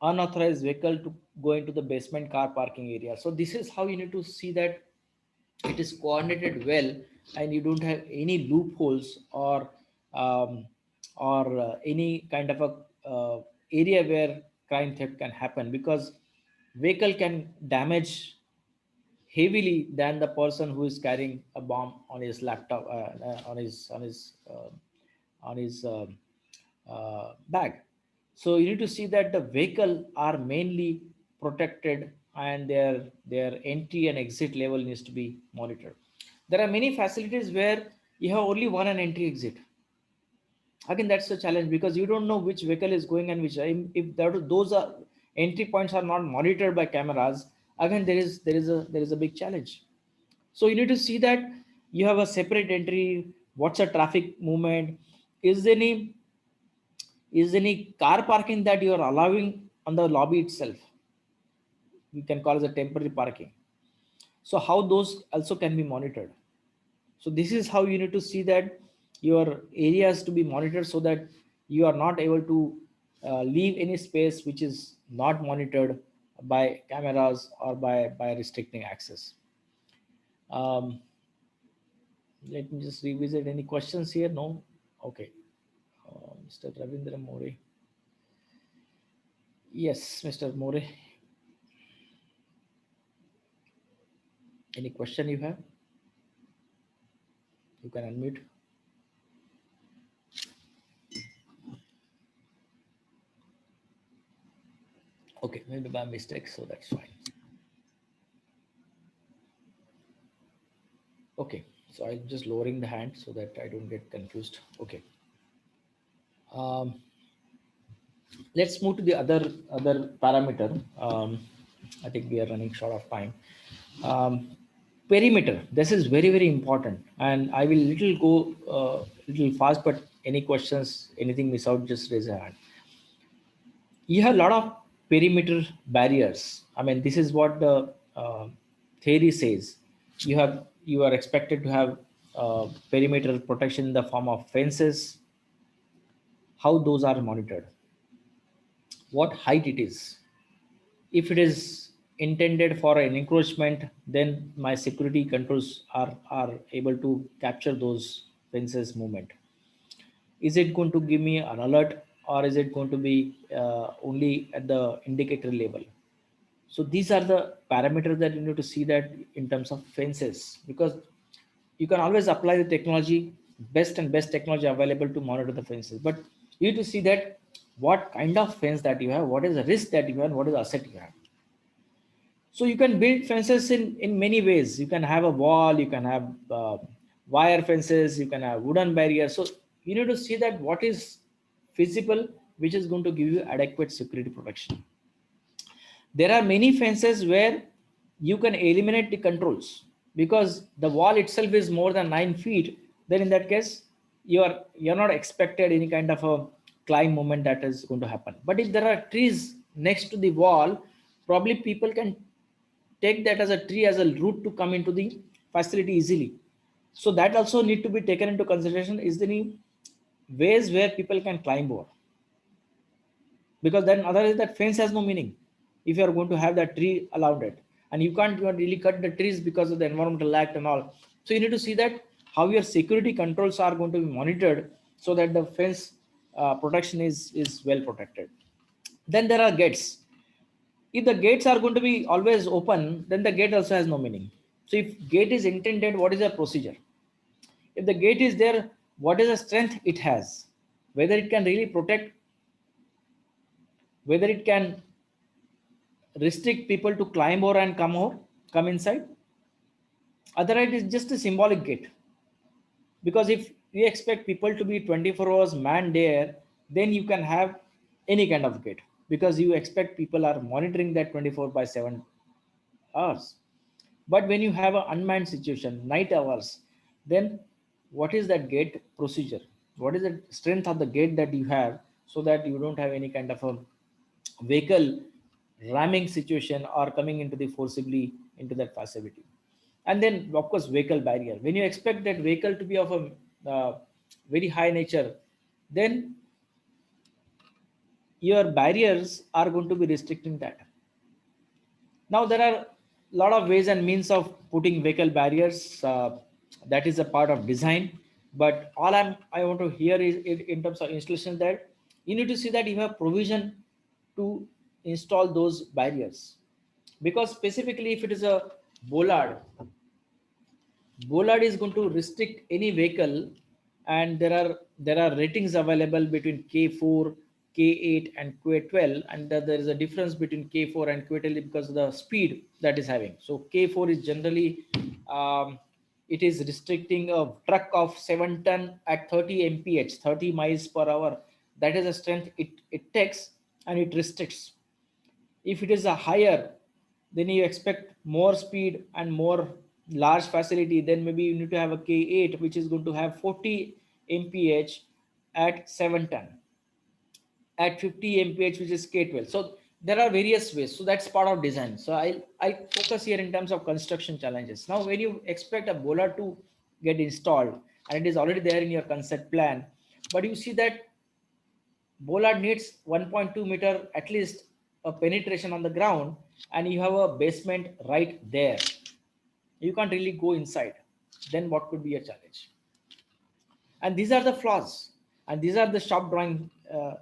unauthorized vehicle to go into the basement car parking area? So this is how you need to see that it is coordinated well, and you don't have any loopholes um, or any kind of a area where crime theft can happen, because vehicle can damage heavily than the person who is carrying a bomb on his laptop, on his bag. So you need to see that the vehicle are mainly protected, and their entry and exit level needs to be monitored. There are many facilities where you have only one and entry exit. Again, that's a challenge, because you don't know which vehicle is going and which, if those are entry points are not monitored by cameras, again there is a big challenge. So you need to see that you have a separate entry. What's a traffic movement? Is any is any car parking that you are allowing on the lobby itself? We can call as a temporary parking. So how those also can be monitored? So this is how you need to see that your areas to be monitored, so that you are not able to leave any space which is not monitored by cameras or by restricting access. um, Let me just revisit any questions here. No. Okay. Mr. Ravindra More. Yes, Mr. More. Any question you have? You can unmute. Okay. maybe by mistake, so that's fine. Okay, so I'm just lowering the hand so that I don't get confused. Okay. Um, let's move to the other parameter. I think we are running short of time. Um, perimeter. This is very very important, and I will little go little fast. But any questions, anything miss out, just raise a hand. You have a lot of perimeter barriers. I mean, this is what the theory says. You are expected to have perimeter protection in the form of fences. How those are monitored, what height it is. If it is intended for an encroachment, then my security controls are able to capture those fences movement. Is it going to give me an alert, or is it going to be only at the indicator level? So these are the parameters that you need to see that in terms of fences, because you can always apply the technology, best technology available to monitor the fences, but you need to see that what kind of fence that you have, what is the risk that you have, and what is the asset you have. So you can build fences in many ways. You can have a wall, you can have wire fences, you can have wooden barriers. So you need to see that what is feasible, which is going to give you adequate security protection. There are many fences where you can eliminate the controls because the wall itself is more than 9 feet. Then in that case, you're not expected any kind of a climb movement that is going to happen. But if there are trees next to the wall, probably people can take that as a tree as a route to come into the facility easily. So that also need to be taken into consideration. Is there any ways where people can climb over? Because then otherwise that fence has no meaning if you are going to have that tree around it, and you can't really cut the trees because of the environmental act and all. So you need to see that how your security controls are going to be monitored so that the fence protection is well protected. Then there are gates. If the gates are going to be always open, then the gate also has no meaning. So if gate is intended, what is the procedure? If the gate is there, what is the strength it has, whether it can really protect, whether it can restrict people to climb over and come inside. Otherwise it's just a symbolic gate, because if we expect people to be 24 hours man there, then you can have any kind of gate, because you expect people are monitoring that 24 by 7 hours. But when you have an unmanned situation, night hours, then what is that gate procedure? What is the strength of the gate that you have, so that you don't have any kind of a vehicle ramming situation or coming into the forcibly into that facility? And then of course vehicle barrier. When you expect that vehicle to be of a very high nature, then your barriers are going to be restricting that. Now there are a lot of ways and means of putting vehicle barriers. That is a part of design. But all I want to hear is in terms of installation, that you need to see that you have provision to install those barriers. Because specifically, if it is a bollard, bollard is going to restrict any vehicle, and there are ratings available between K4, K8, and K12, and there is a difference between K4 and K12 because of the speed that is having. So K4 is generally it is restricting a truck of 7 ton at 30 mph, 30 miles per hour. That is a strength it takes, and it restricts. If it is a higher, then you expect more speed and more large facility, then maybe you need to have a K8 which is going to have 40 mph at 7 ton, at 50 mph which is K12. So there are various ways. So that's part of design. So I focus here in terms of construction challenges. Now when you expect a bollard to get installed, and it is already there in your concept plan, but you see that bollard needs 1.2 meter at least a penetration on the ground, and you have a basement right there. You can't really go inside. Then what could be a challenge? And these are the flaws, and these are the shop drawing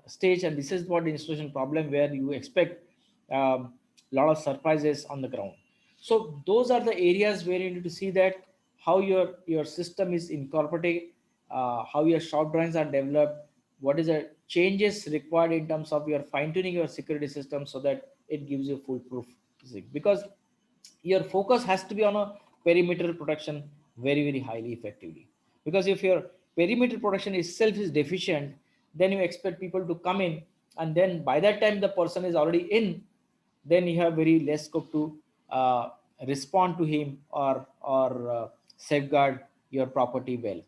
stage, and this is what the installation problem, where you expect a lot of surprises on the ground. So those are the areas where you need to see that how your system is incorporated, how your shop drawings are developed, what is the changes required in terms of your fine tuning your security system, so that it gives you foolproof physics, because your focus has to be on a perimeter protection very very highly effectively. Because if your perimeter protection itself is deficient, then you expect people to come in, and then by that time the person is already in, then you have very less scope to respond to him or safeguard your property well.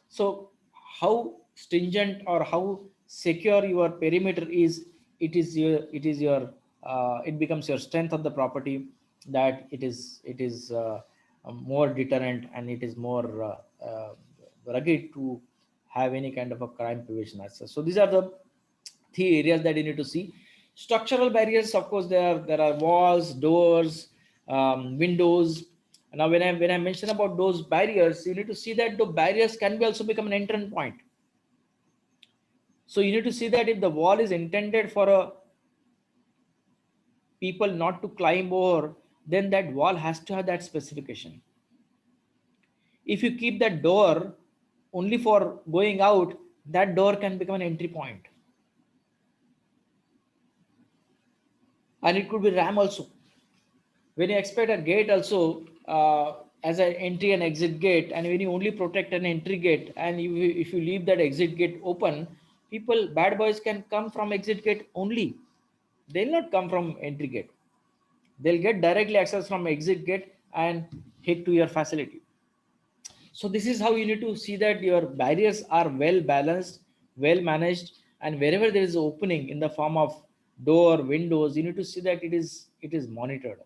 So how stringent or how secure your perimeter is, it becomes your strength of the property, that it is more deterrent, and it is more rugged to have any kind of a crime prevention as such. So these are the three areas that you need to see. Structural barriers, of course, there are walls, doors, windows. Now when I mention about those barriers, you need to see that the barriers can be also become an entrance point. So you need to see that if the wall is intended for a people not to climb over, then that wall has to have that specification. If you keep that door only for going out, that door can become an entry point, and it could be ram also. When you expect a gate also as an entry and exit gate, and when you only protect an entry gate, and if you leave that exit gate open, people, bad boys, can come from exit gate only. They'll not come from entry gate. They'll get directly access from exit gate and hit to your facility. So this is how you need to see that your barriers are well balanced, well managed, and wherever there is opening in the form of door, windows, you need to see that it is monitored.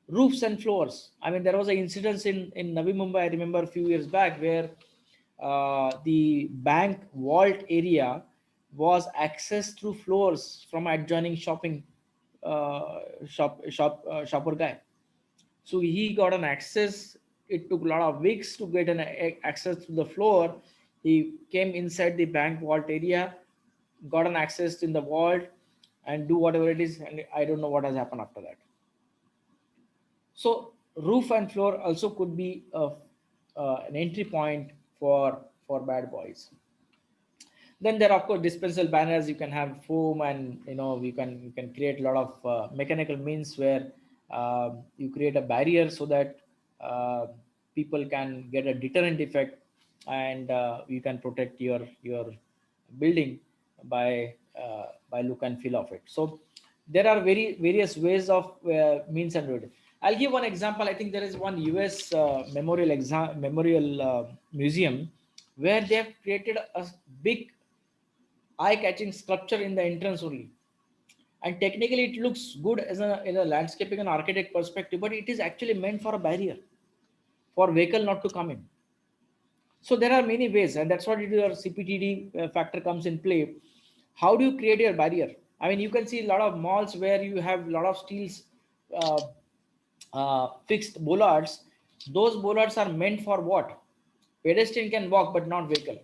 Roofs and floors. I mean, there was an incident in Navi Mumbai, I remember a few years back, where the bank vault area was accessed through floors from adjoining shopping shopper guy. So he got an access. It took a lot of weeks to get an access to the floor. He came inside the bank vault area, got an access in the vault, and do whatever it is. And I don't know what has happened after that. So roof and floor also could be an entry point for bad boys. Then there are of course dispensable banners. You can have foam, and you can create a lot of mechanical means where you create a barrier so that people can get a deterrent effect, and you can protect your building by look and feel of it. So there are various ways of means and road. I'll give one example. I think there is one US memorial museum where they have created a big eye-catching sculpture in the entrance only. And technically, it looks good as in a landscaping and architect perspective, but it is actually meant for a barrier for vehicle not to come in. So there are many ways, and that's what your CPTD factor comes in play. How do you create your barrier? I mean, you can see a lot of malls where you have a lot of steels uh, fixed bollards. Those bollards are meant for what? Pedestrian can walk, but not vehicle.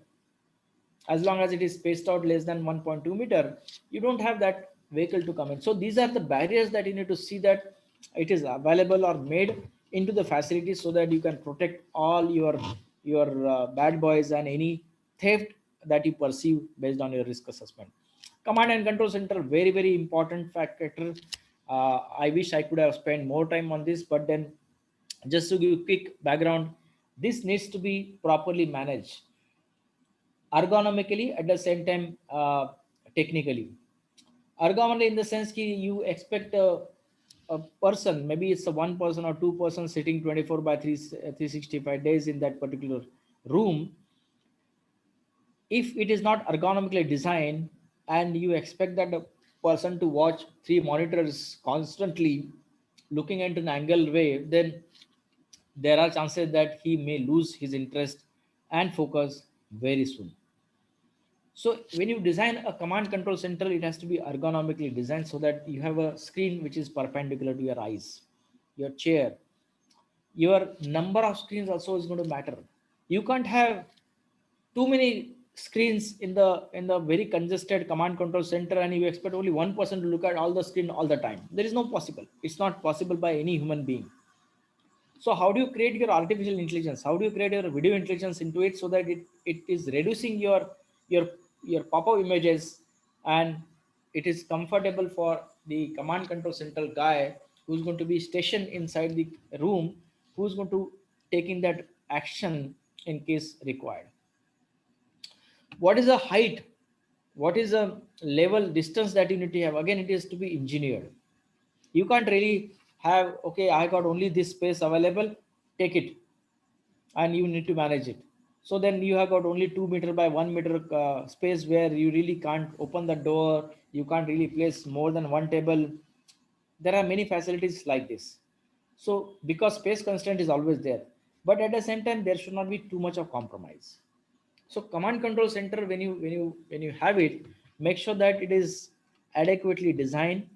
As long as it is spaced out less than 1.2 meter, you don't have that vehicle to come in. So these are the barriers that you need to see that it is available or made into the facility, so that you can protect all your bad boys and any theft that you perceive based on your risk assessment. Command and control center, very very important factor. I wish I could have spent more time on this, but then just to give a quick background, this needs to be properly managed ergonomically, at the same time technically. Ergonomy in the sense that you expect a person, maybe it's a one person or two person sitting 24 by 365 days in that particular room. If it is not ergonomically designed, and you expect that a person to watch three monitors constantly looking into an angle way, then there are chances that he may lose his interest and focus very soon. So when you design a command control center, it has to be ergonomically designed so that you have a screen which is perpendicular to your eyes, your chair. Your number of screens also is going to matter. You can't have too many screens in the very congested command control center, and you expect only one person to look at all the screen all the time. There is no possible. It's not possible by any human being. So how do you create your artificial intelligence? How do you create your video intelligence into it so that it is reducing your your pop-up images, and it is comfortable for the command control center guy who's going to be stationed inside the room, who's going to taking that action in case required. What is the height? What is the level distance that you need to have? Again, it is to be engineered. You can't really have, okay, I got only this space available, take it, and you need to manage it. So then you have got only 2 meter by 1 meter space where you really can't open the door, you can't really place more than one table. There are many facilities like this. So because space constraint is always there, but at the same time there should not be too much of compromise. So command control center, when you have it, make sure that it is adequately designed,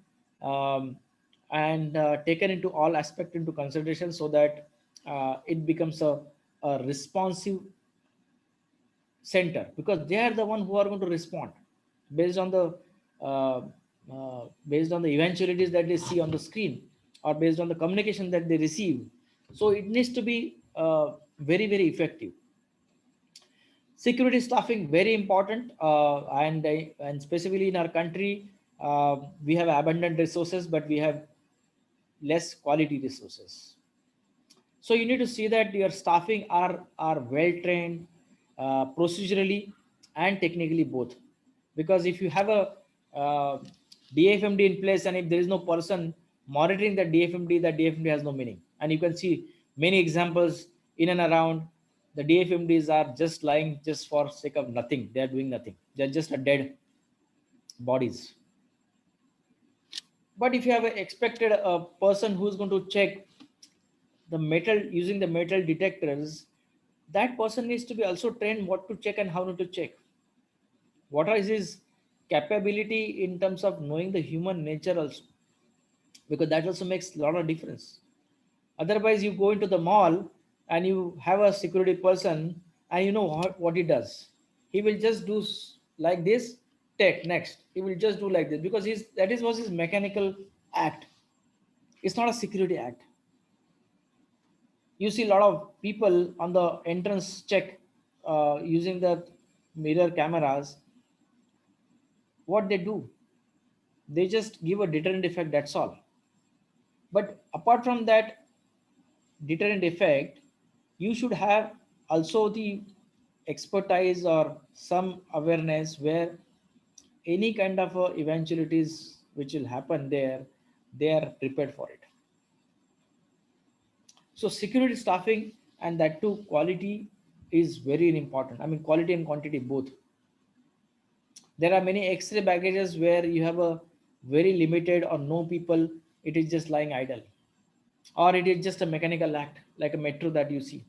um, and taken into all aspect into consideration, so that it becomes a responsive center, because they are the one who are going to respond based on the uh, based on the eventualities that they see on the screen, or based on the communication that they receive. So it needs to be very effective. Security staffing very important, and specifically in our country, we have abundant resources, but we have less quality resources. So you need to see that your staffing are well trained, procedurally and technically both. Because if you have a uh, DFMD in place, and if there is no person monitoring that DFMD, that DFMD has no meaning. And you can see many examples in and around. The DFMDs are just lying just for sake of nothing. They are doing nothing. They are just a dead bodies. But if you have expected a person who is going to check the metal using the metal detectors, that person needs to be also trained what to check and how not to check. What is his capability in terms of knowing the human nature also, because that also makes a lot of difference. Otherwise, you go into the mall and you have a security person, and you know what he does. He will just do like this, take next. He will just do like this, because that is was his mechanical act. It's not a security act. You see a lot of people on the entrance check, using the mirror cameras. What they do, they just give a deterrent effect, that's all. But apart from that deterrent effect, you should have also the expertise or some awareness where any kind of eventualities which will happen there, they are prepared for it. So security staffing, and that too quality, is very important. I mean, quality and quantity both. There are many X-ray baggages where you have a very limited or no people. It is just lying idle, or it is just a mechanical act like a metro that you see.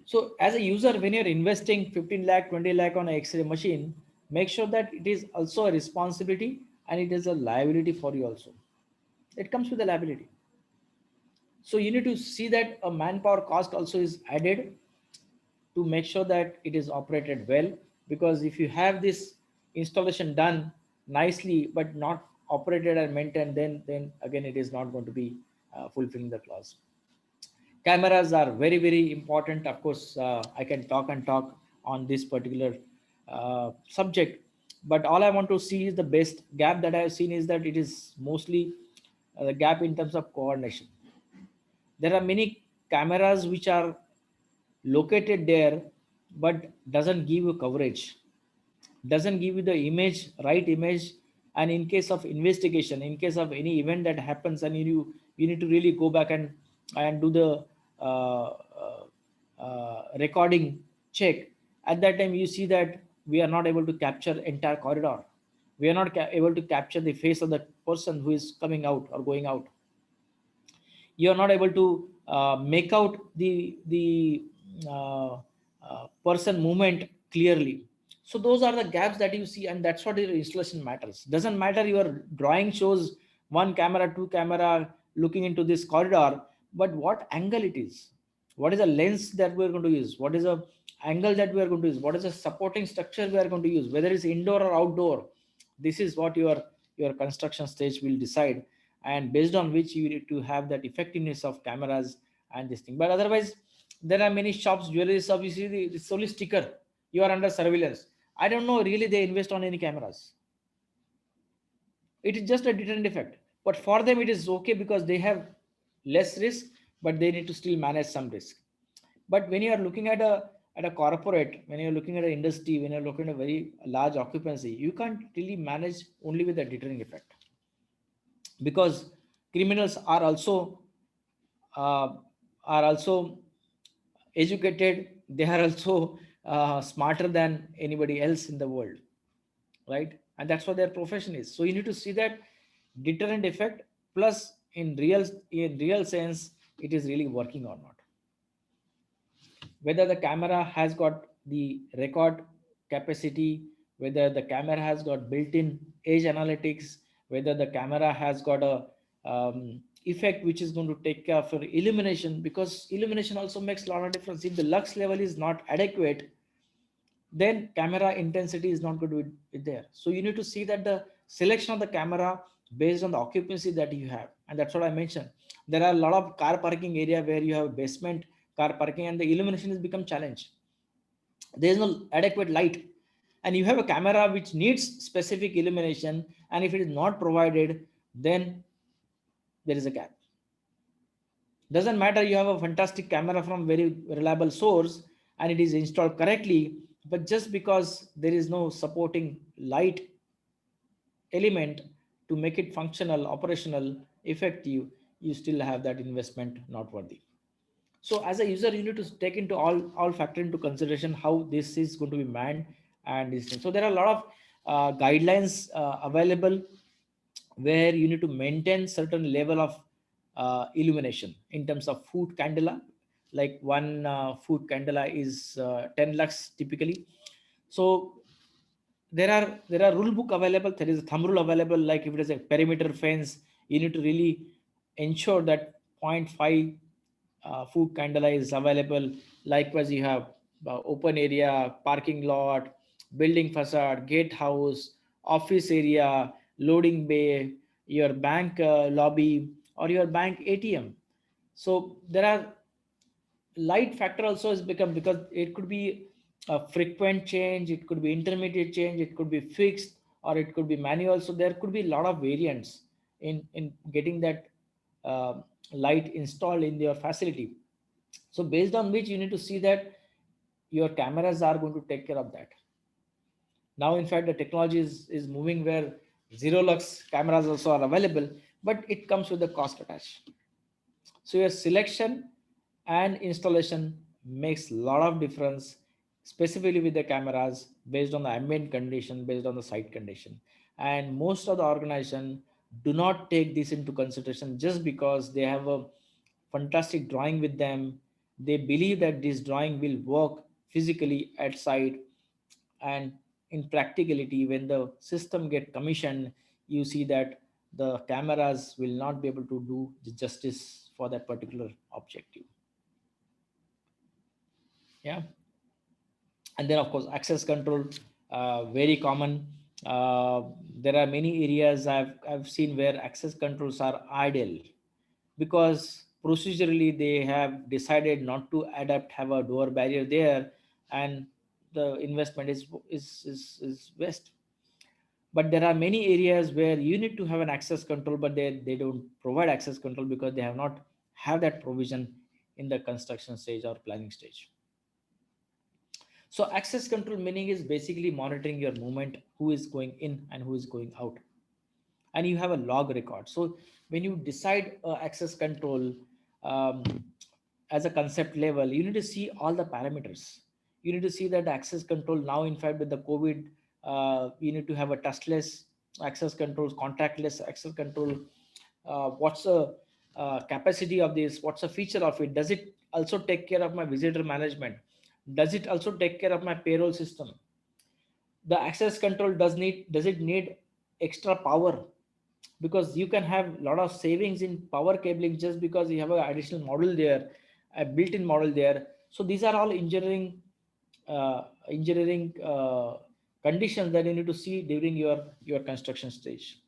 So as a user, when you're investing 15 lakh, 20 lakh on an X-ray machine, make sure that it is also a responsibility and it is a liability for you also. It comes with a liability. So you need to see that a manpower cost also is added to make sure that it is operated well. Because if you have this installation done nicely but not operated and maintained, then again it is not going to be fulfilling the clause. Cameras are very important. Of course, I can talk and talk on this particular subject, but all I want to see is the best gap that I have seen is that it is mostly the gap in terms of coordination. There are many cameras which are located there but doesn't give you coverage, doesn't give you the image, right image. And in case of investigation, in case of any event that happens, and you need to really go back and do the recording check. At that time you see that we are not able to capture entire corridor, we are not able to capture the face of the person who is coming out or going out. You are not able to make out the person movement clearly. So those are the gaps that you see, and that's what your installation matters. Doesn't matter your drawing shows one camera, two camera looking into this corridor, but what angle it is, what is the lens that we're going to use, what is the angle that we are going to use, what is the supporting structure we are going to use, whether it's indoor or outdoor. This is what your construction stage will decide, and based on which you need to have that effectiveness of cameras and this thing. But otherwise, there are many shops, jewelry shops, you see it's only sticker, you are under surveillance. I don't know really they invest on any cameras. It is just a deterrent effect. But for them, it is okay because they have less risk, but they need to still manage some risk. But when you are looking at a corporate, when you're looking at an industry, when you're looking at a very large occupancy, you can't really manage only with the deterring effect, because criminals uh, are also educated. They are also smarter than anybody else in the world, right? And that's what their profession is. So you need to see that deterrent effect, plus in real sense it is really working or not, whether the camera has got the record capacity, whether the camera has got built-in age analytics, whether the camera has got a effect which is going to take care of illumination, because illumination also makes a lot of difference. If the lux level is not adequate, then camera intensity is not going to be there. So you need to see that the selection of the camera based on the occupancy that you have. And that's what I mentioned. There are a lot of car parking area where you have basement car parking and the illumination has become challenge. There is no adequate light. And you have a camera which needs specific illumination. And if it is not provided, then there is a gap. Doesn't matter you have a fantastic camera from very reliable source and it is installed correctly, but just because there is no supporting light element to make it functional, operational, effective, you still have that investment not worthy. So as a user, you need to take into all factor into consideration how this is going to be manned and this thing. So there are a lot of guidelines available where you need to maintain certain level of illumination in terms of foot candela. Like one foot candela is 10 lux typically. So there are rule book available. There is a thumb rule available. Like if it is a perimeter fence, you need to really ensure that zero point 0.5 foot candela is available. Likewise, you have open area, parking lot, building facade, gatehouse, office area, loading bay, your bank lobby, or your bank ATM. So there are light factor also has become, because it could be a frequent change, it could be intermediate change, it could be fixed, or it could be manual. So there could be a lot of variants in getting that uh, light installed in your facility. So based on which you need to see that your cameras are going to take care of that. Now in fact the technology is moving where zero lux cameras also are available, but it comes with the cost attached. So your selection and installation makes a lot of difference, specifically with the cameras based on the ambient condition, based on the site condition. And most of the organization do not take this into consideration just because they have a fantastic drawing with them. They believe that this drawing will work physically at site, and in practicality when the system get commissioned, you see that the cameras will not be able to do the justice for that particular objective. Yeah. And then of course access control, very common. There are many areas I've seen where access controls are idle because procedurally they have decided not to adapt, have a door barrier there, and the investment is waste. But there are many areas where you need to have an access control, but they don't provide access control because they have not have that provision in the construction stage or planning stage. So access control meaning is basically monitoring your movement, who is going in and who is going out, and you have a log record. So when you decide access control, um, as a concept level, you need to see all the parameters. You need to see that the access control now, in fact, with the COVID, you need to have a touchless access controls, contactless access control. What's the capacity of this? What's the feature of it? Does it also take care of my visitor management? Does it also take care of my payroll system? The access control does it need extra power? Because you can have a lot of savings in power cabling just because you have an additional model there, a built-in model there. So these are all engineering conditions that you need to see during your construction stage.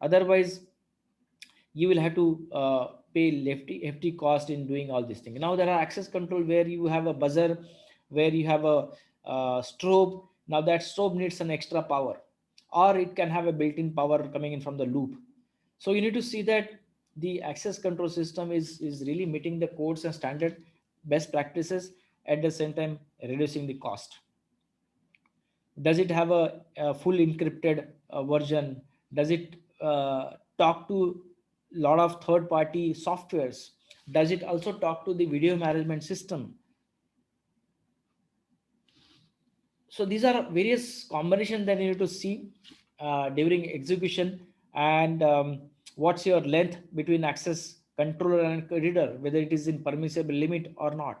Otherwise you will have to pay hefty cost in doing all these things. Now there are access control where you have a buzzer, where you have a strobe. Now that strobe needs an extra power. or it can have a built-in power coming in from the loop. So you need to see that the access control system is really meeting the codes and standard best practices, at the same time reducing the cost. Does it have a full encrypted version? Does it talk to a lot of third party softwares? Does it also talk to the video management system? So these are various combinations that you need to see during execution. And what's your length between access controller and reader, whether it is in permissible limit or not.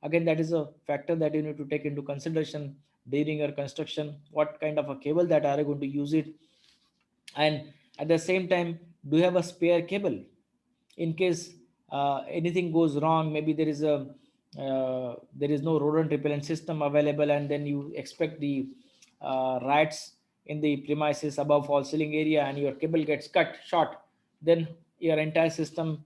Again, that is a factor that you need to take into consideration during your construction. What kind of a cable that are you going to use it, and at the same time, do you have a spare cable in case anything goes wrong? Maybe there is no rodent repellent system available, and then you expect the rats in the premises above fall ceiling area, and your cable gets cut short. Then your entire system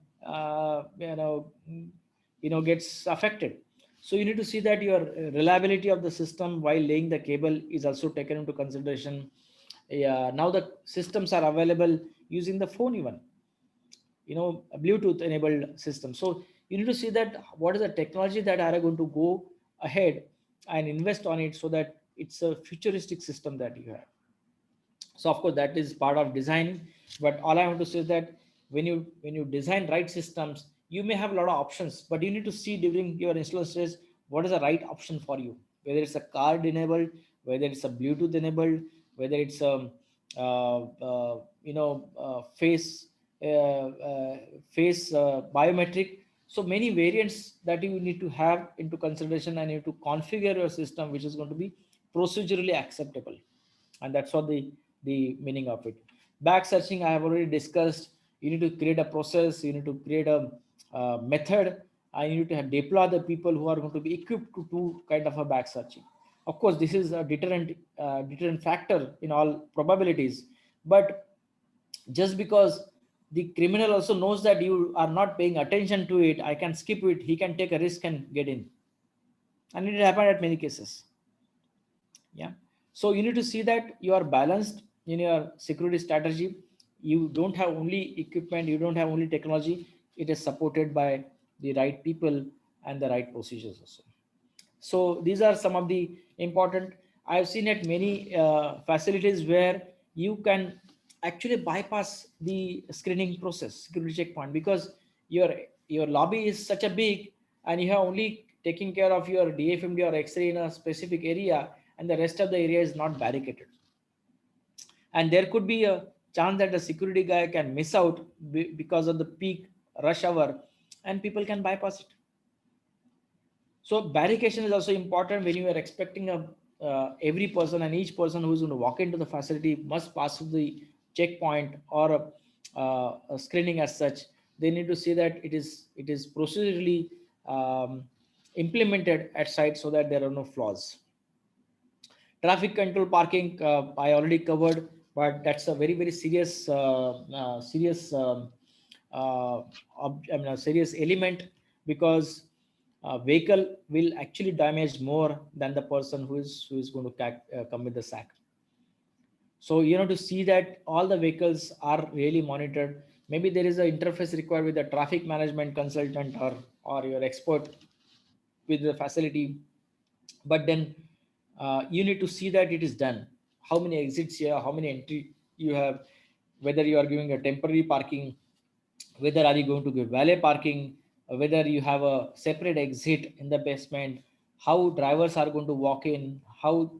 gets affected. So you need to see that your reliability of the system while laying the cable is also taken into consideration. Yeah, now the systems are available using the phone even, a Bluetooth enabled system. So you need to see that what is the technology that are going to go ahead and invest on it, so that it's a futuristic system that you have. So of course that is part of design, but all I want to say is that when you design right systems, you may have a lot of options, but you need to see during your installation stage what is the right option for you, whether it's a card enabled, whether it's a Bluetooth enabled, whether it's a face biometric. So many variants that you need to have into consideration, and you need to configure your system which is going to be procedurally acceptable. And that's what the meaning of it. Back searching, I have already discussed. You need to create a process, you need to create a method, and you need to have deploy the people who are going to be equipped to do kind of a back searching. Of course this is a deterrent factor in all probabilities, but just because the criminal also knows that you are not paying attention to it, I can skip it, he can take a risk and get in. And it happened at many cases. Yeah. So you need to see that you are balanced in your security strategy. You don't have only equipment, you don't have only technology, it is supported by the right people and the right procedures also. So these are some of the important. I've seen at many facilities where you can actually bypass the screening process, security checkpoint, because your lobby is such a big, and you have only taking care of your DFMD or X-ray in a specific area, and the rest of the area is not barricaded. And there could be a chance that the security guy can miss out because of the peak rush hour, and people can bypass it. So barricading is also important when you are expecting a every person, and each person who is going to walk into the facility must pass through the checkpoint or a screening as such. They need to see that it is procedurally implemented at site, so that there are no flaws. Traffic control parking, I already covered, but that's a very very serious serious a serious element, because vehicle will actually damage more than the person who is going to come with the sack. So you know, to see that all the vehicles are really monitored. Maybe there is an interface required with the traffic management consultant or your expert with the facility, but then you need to see that it is done. How many exits here, how many entry you have, whether you are giving a temporary parking, whether are you going to give valet parking, whether you have a separate exit in the basement, how drivers are going to walk in, how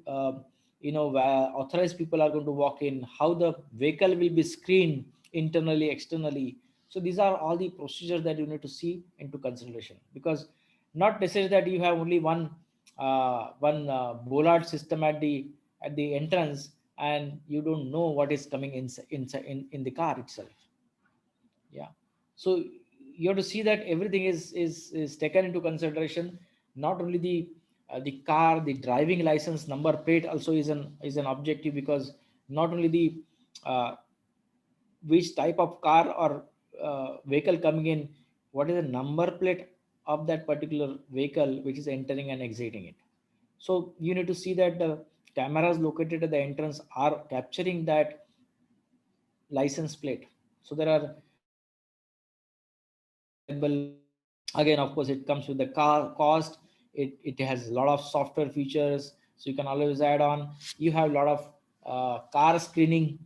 authorized people are going to walk in, how the vehicle will be screened internally, externally. So these are all the procedures that you need to see into consideration, because not necessarily that you have only one bollard system at the entrance, and you don't know what is coming inside in the car itself. Yeah. So you have to see that everything is taken into consideration. Not only the car, the driving license number plate also is an objective, because not only the uh, which type of car or vehicle coming in, what is the number plate of that particular vehicle which is entering and exiting it. So you need to see that cameras located at the entrance are capturing that license plate. So there are available. Again, of course, it comes with the car cost. It has a lot of software features, so you can always add on. You have a lot of car screening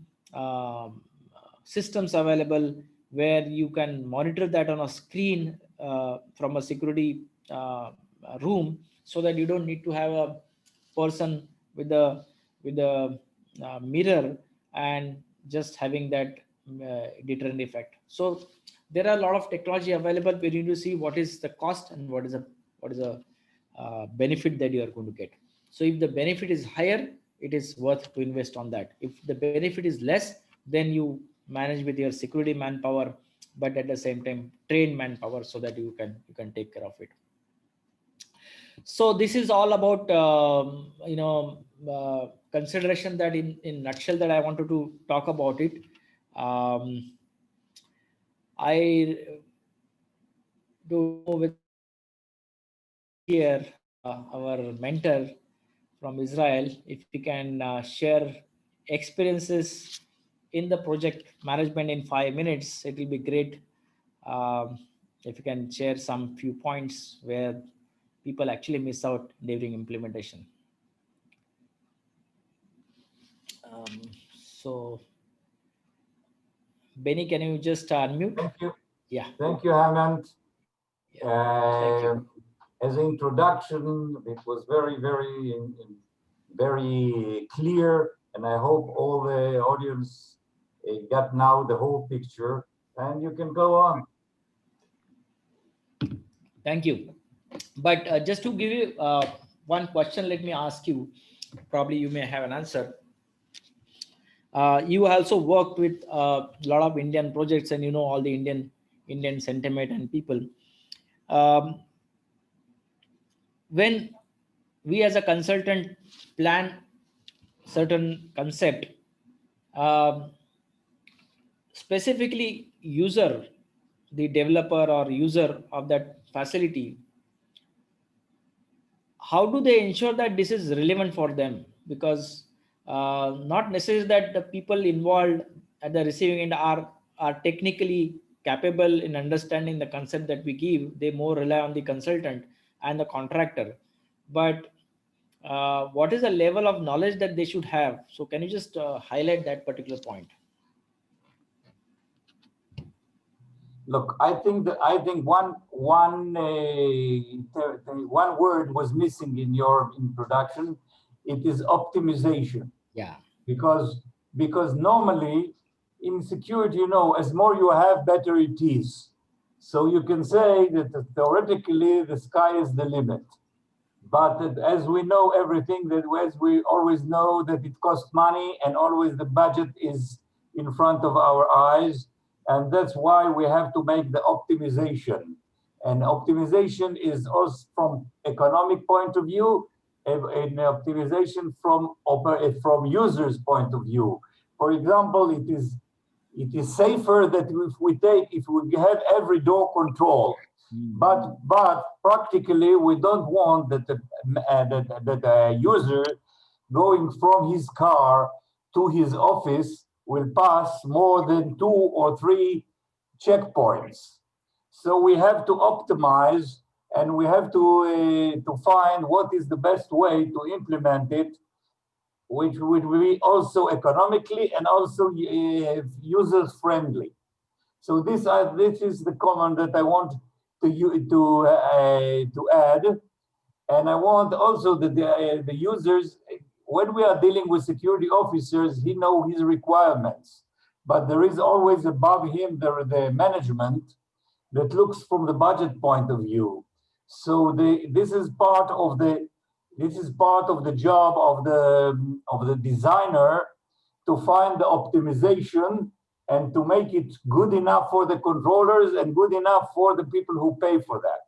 systems available, where you can monitor that on a screen from a security room, so that you don't need to have a person with a mirror and just having that deterrent effect. So there are a lot of technology available. We need to see what is the cost and what is a benefit that you are going to get. So if the benefit is higher, it is worth to invest on that. If the benefit is less, then you manage with your security manpower, but at the same time train manpower, so that you can take care of it. So this is all about consideration that in nutshell that I wanted to talk about it. I do with here our mentor from Israel, if he can share experiences in the project management in 5 minutes, it will be great. Um, if you can share some few points where people actually miss out during implementation. Um, so, Benny, can you just unmute? Thank you. Yeah. Thank you, Hemant. Thank you. As an introduction, it was very clear, and I hope all the audience got now the whole picture, and you can go on. Thank you. But just to give you one question, let me ask you. Probably you may have an answer. You also worked with a lot of Indian projects, and you know all the Indian sentiment and people. When we as a consultant plan certain concept, um, specifically user, the developer or user of that facility, how do they ensure that this is relevant for them? Because not necessarily that the people involved at the receiving end are technically capable in understanding the concept that we give. They more rely on the consultant and the contractor. But what is the level of knowledge that they should have? So can you just highlight that particular point? Look, I think one word was missing in your introduction. It is optimization. Yeah. Because normally in security, as more you have, better it is. So you can say that theoretically the sky is the limit. But as we know everything, as we always know that it costs money, and always the budget is in front of our eyes. And that's why we have to make the optimization. And optimization is also from economic point of view, an optimization from users' point of view. For example, it is safer that if we have every door control. But practically, we don't want that the user going from his car to his office will pass more than 2 or 3 checkpoints. So we have to optimize, and we have to find what is the best way to implement it, which would be also economically and also users friendly. So this is the comment that I want to add, and I want also that the users, when we are dealing with security officers, he know his requirements, but there is always above him the management that looks from the budget point of view. So this is part of the job of the designer, to find the optimization and to make it good enough for the controllers and good enough for the people who pay for that.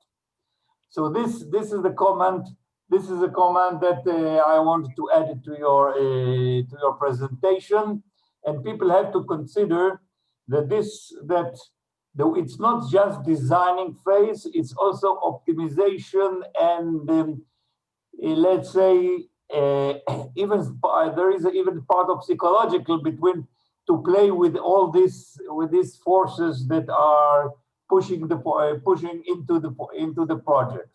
So this is the comment. This is a comment that I wanted to add to your presentation, and people have to consider that it's not just designing phase; it's also optimization and let's say even there is even part of psychological between to play with all this with these forces that are pushing pushing into the project.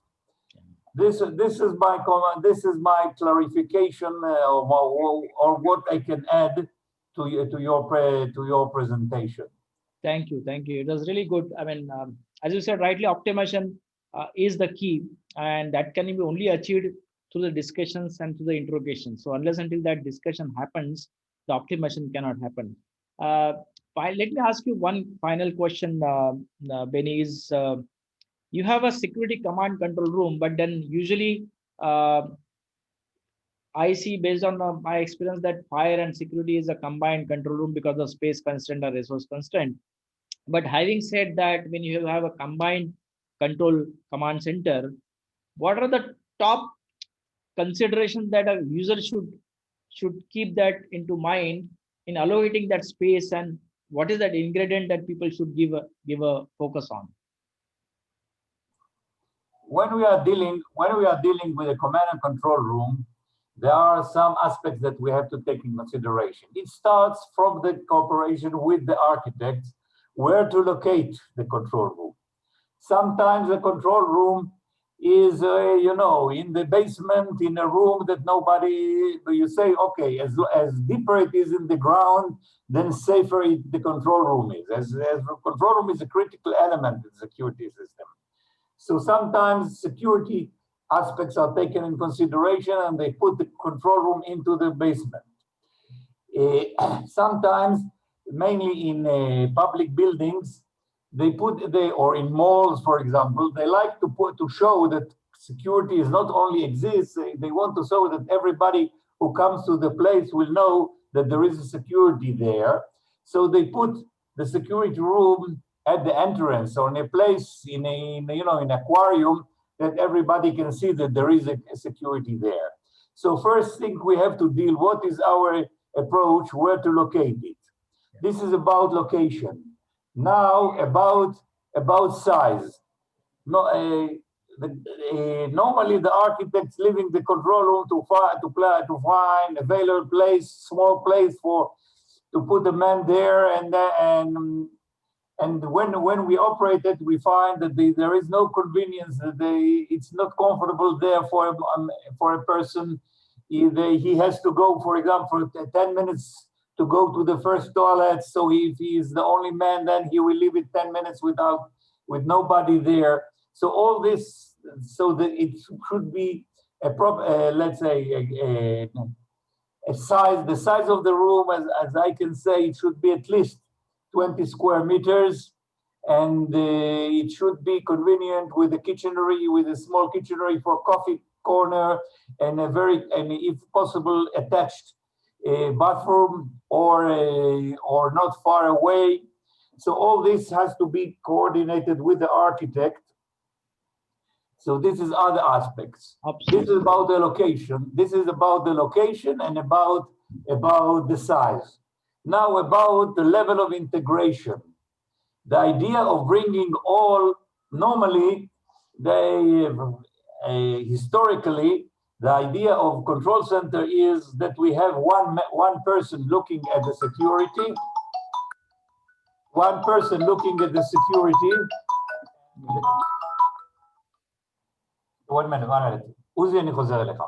This is my comment. This is my clarification or what I can add to your presentation. Thank you. Thank you. It was really good. I mean, as you said rightly, optimization is the key, and that can be only achieved through the discussions and through the interrogation. So unless until that discussion happens, the optimization cannot happen. Let me ask you one final question, Benny. You have a security command control room, but then usually uh, I see based on my experience that fire and security is a combined control room because of space constraint or resource constraint. But having said that, when you have a combined control command center, what are the top considerations that a user should keep that into mind in allocating that space, and what is that ingredient that people should give a focus on? When we are dealing with a command and control room, there are some aspects that we have to take in consideration. It starts from the cooperation with the architects, where to locate the control room. Sometimes the control room is, you know, in the basement, in a room that nobody, you say, okay, as deeper it is in the ground, then safer the control room is. As the control room is a critical element in the security system. So sometimes security aspects are taken in consideration and they put the control room into the basement. Sometimes, mainly in public buildings, or in malls, for example, they like to show that security is not only exists, they want to show that everybody who comes to the place will know that there is a security there. So they put the security room at the entrance or in a place in an aquarium that everybody can see that there is a security there. So first thing we have to deal, what is our approach, where to locate it? This is about location. Now about size. No, normally the architects live in the control room to find available place, small place to put the man there, and when we operate it, we find that there is no convenience. It's not comfortable there for a person. He has to go, for example, 10 minutes to go to the first toilet. So if he is the only man, then he will leave it 10 minutes with nobody there. So all this, so that it should be a proper, let's say, a size. The size of the room, as I can say, it should be at least 20 square meters, and it should be convenient with a kitchenery, with a small kitchenery for coffee corner, and if possible, attached bathroom or not far away. So all this has to be coordinated with the architect. So this is other aspects. Absolutely. This is about the location. This is about the location and about the size. Now about the level of integration. The idea of bringing all, normally, historically, the idea of control center is that we have one person looking at the security, one person looking at the security. 1 minute. Uzi, אני חוזר אליך.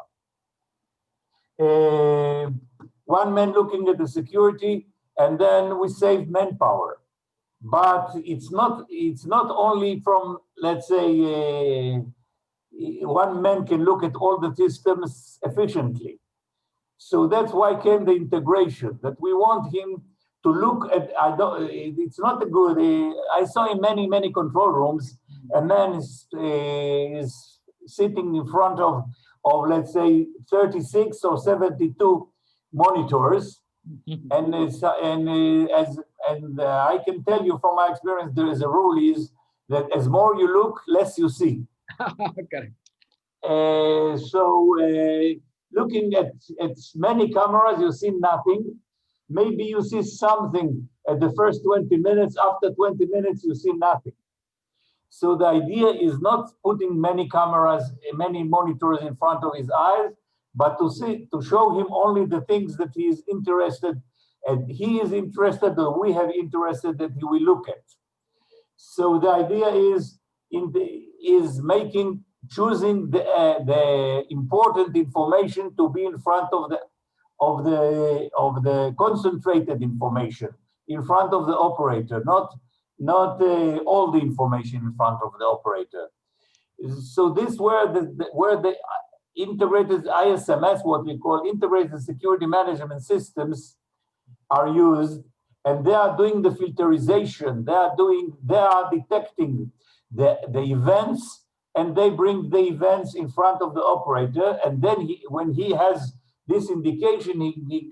One man looking at the security, and then we save manpower. But it's not only from, let's say, one man can look at all the systems efficiently. So that's why came the integration, that we want him to look at, it's not a good, I saw in many control rooms, a man is sitting in front of let's say 36 or 72 monitors, and I can tell you from my experience, there is a rule is that as more you look, less you see. Correct. Looking at many cameras, you see nothing. Maybe you see something at the first 20 minutes. After 20 minutes, you see nothing. So the idea is not putting many cameras, many monitors in front of his eyes, but to show him only the things that he is interested, and he is interested, or we have interested that he will look at. So the idea is choosing the important information to be in front of the concentrated information in front of the operator, not all the information in front of the operator. So this where the integrated ISMS, what we call integrated security management systems, are used, and they are doing the filterization. They are detecting the events, and they bring the events in front of the operator, and then when he has this indication,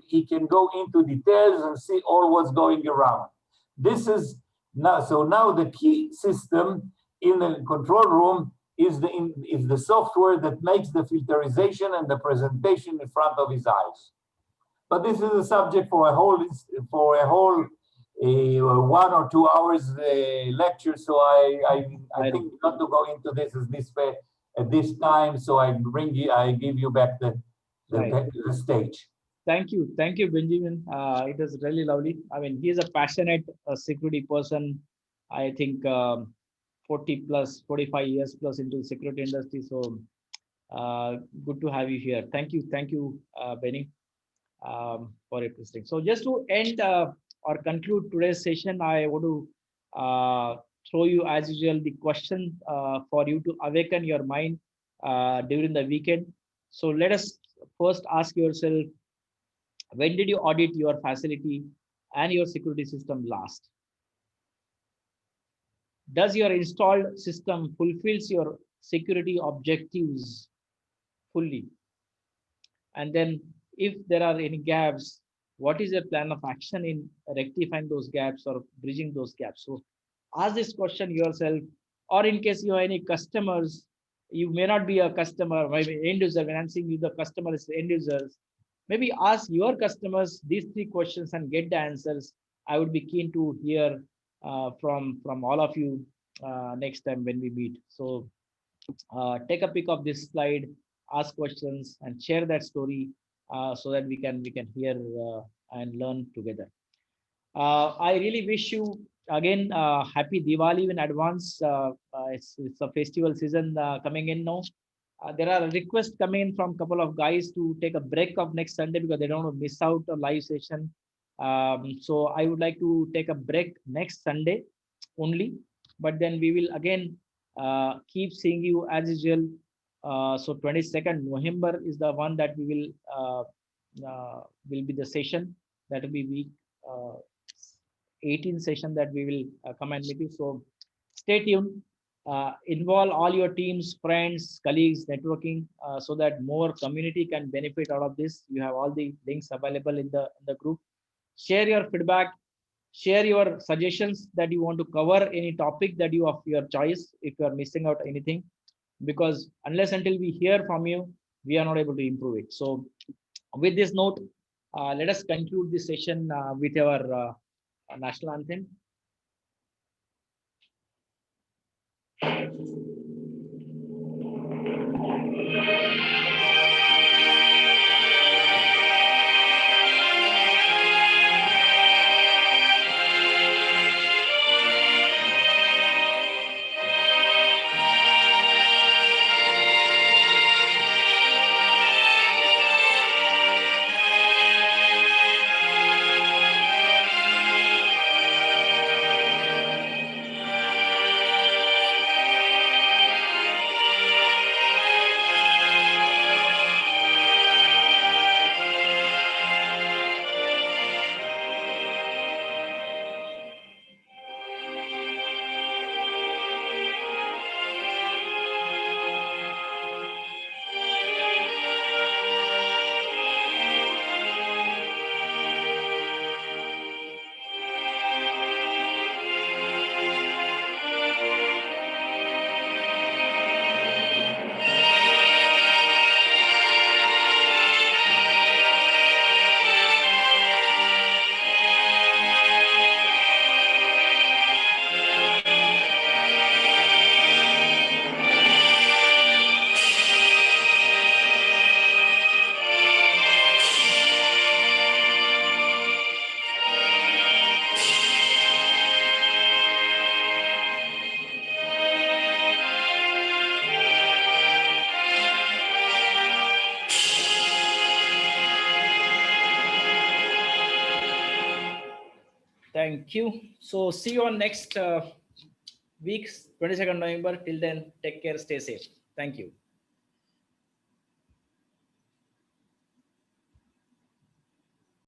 he can go into details and see all what's going around. This is now, so now the key system in the control room is the software that makes the filterization and the presentation in front of his eyes. But this is a subject for a whole 1 or 2 hours lecture. So I think not to go into this at this time. So I give you back the stage. Thank you, Benjamin. It was really lovely. I mean, he is a passionate security person. I think 40 plus, 45 years plus into the security industry. So good to have you here. Thank you, Benny, for representing. So just to end or conclude today's session, I want to throw you as usual the question for you to awaken your mind during the weekend. So let us first ask yourself, when did you audit your facility and your security system last? Does your installed system fulfills your security objectives fully? And then if there are any gaps, what is your plan of action in rectifying those gaps or bridging those gaps? So ask this question yourself, or in case you have any customers, you may not be a customer, maybe end user. When I'm saying you, the customer is end users, maybe ask your customers these 3 questions and get the answers. I would be keen to hear from all of you next time when we meet. So take a pic of this slide, ask questions, and share that story so that we can hear and learn together. I really wish you again happy Diwali in advance. It's a festival season coming in now. There are requests coming in from a couple of guys to take a break of next Sunday because they don't want to miss out a live session. So I would like to take a break next Sunday only, but then we will again keep seeing you as usual. So 22nd November is the one that we will be the session. That will be week 18 session that we will come and meet you. So stay tuned. Involve all your teams, friends, colleagues, networking, so that more community can benefit out of this. You have all the links available in the group. Share your feedback, share your suggestions that you want to cover, any topic that you of your choice, if you are missing out anything, because unless until we hear from you, we are not able to improve it. So with this note, let us conclude this session with our national anthem. Thank you. So see you on next week's 22nd November. Till then, take care, stay safe. Thank you.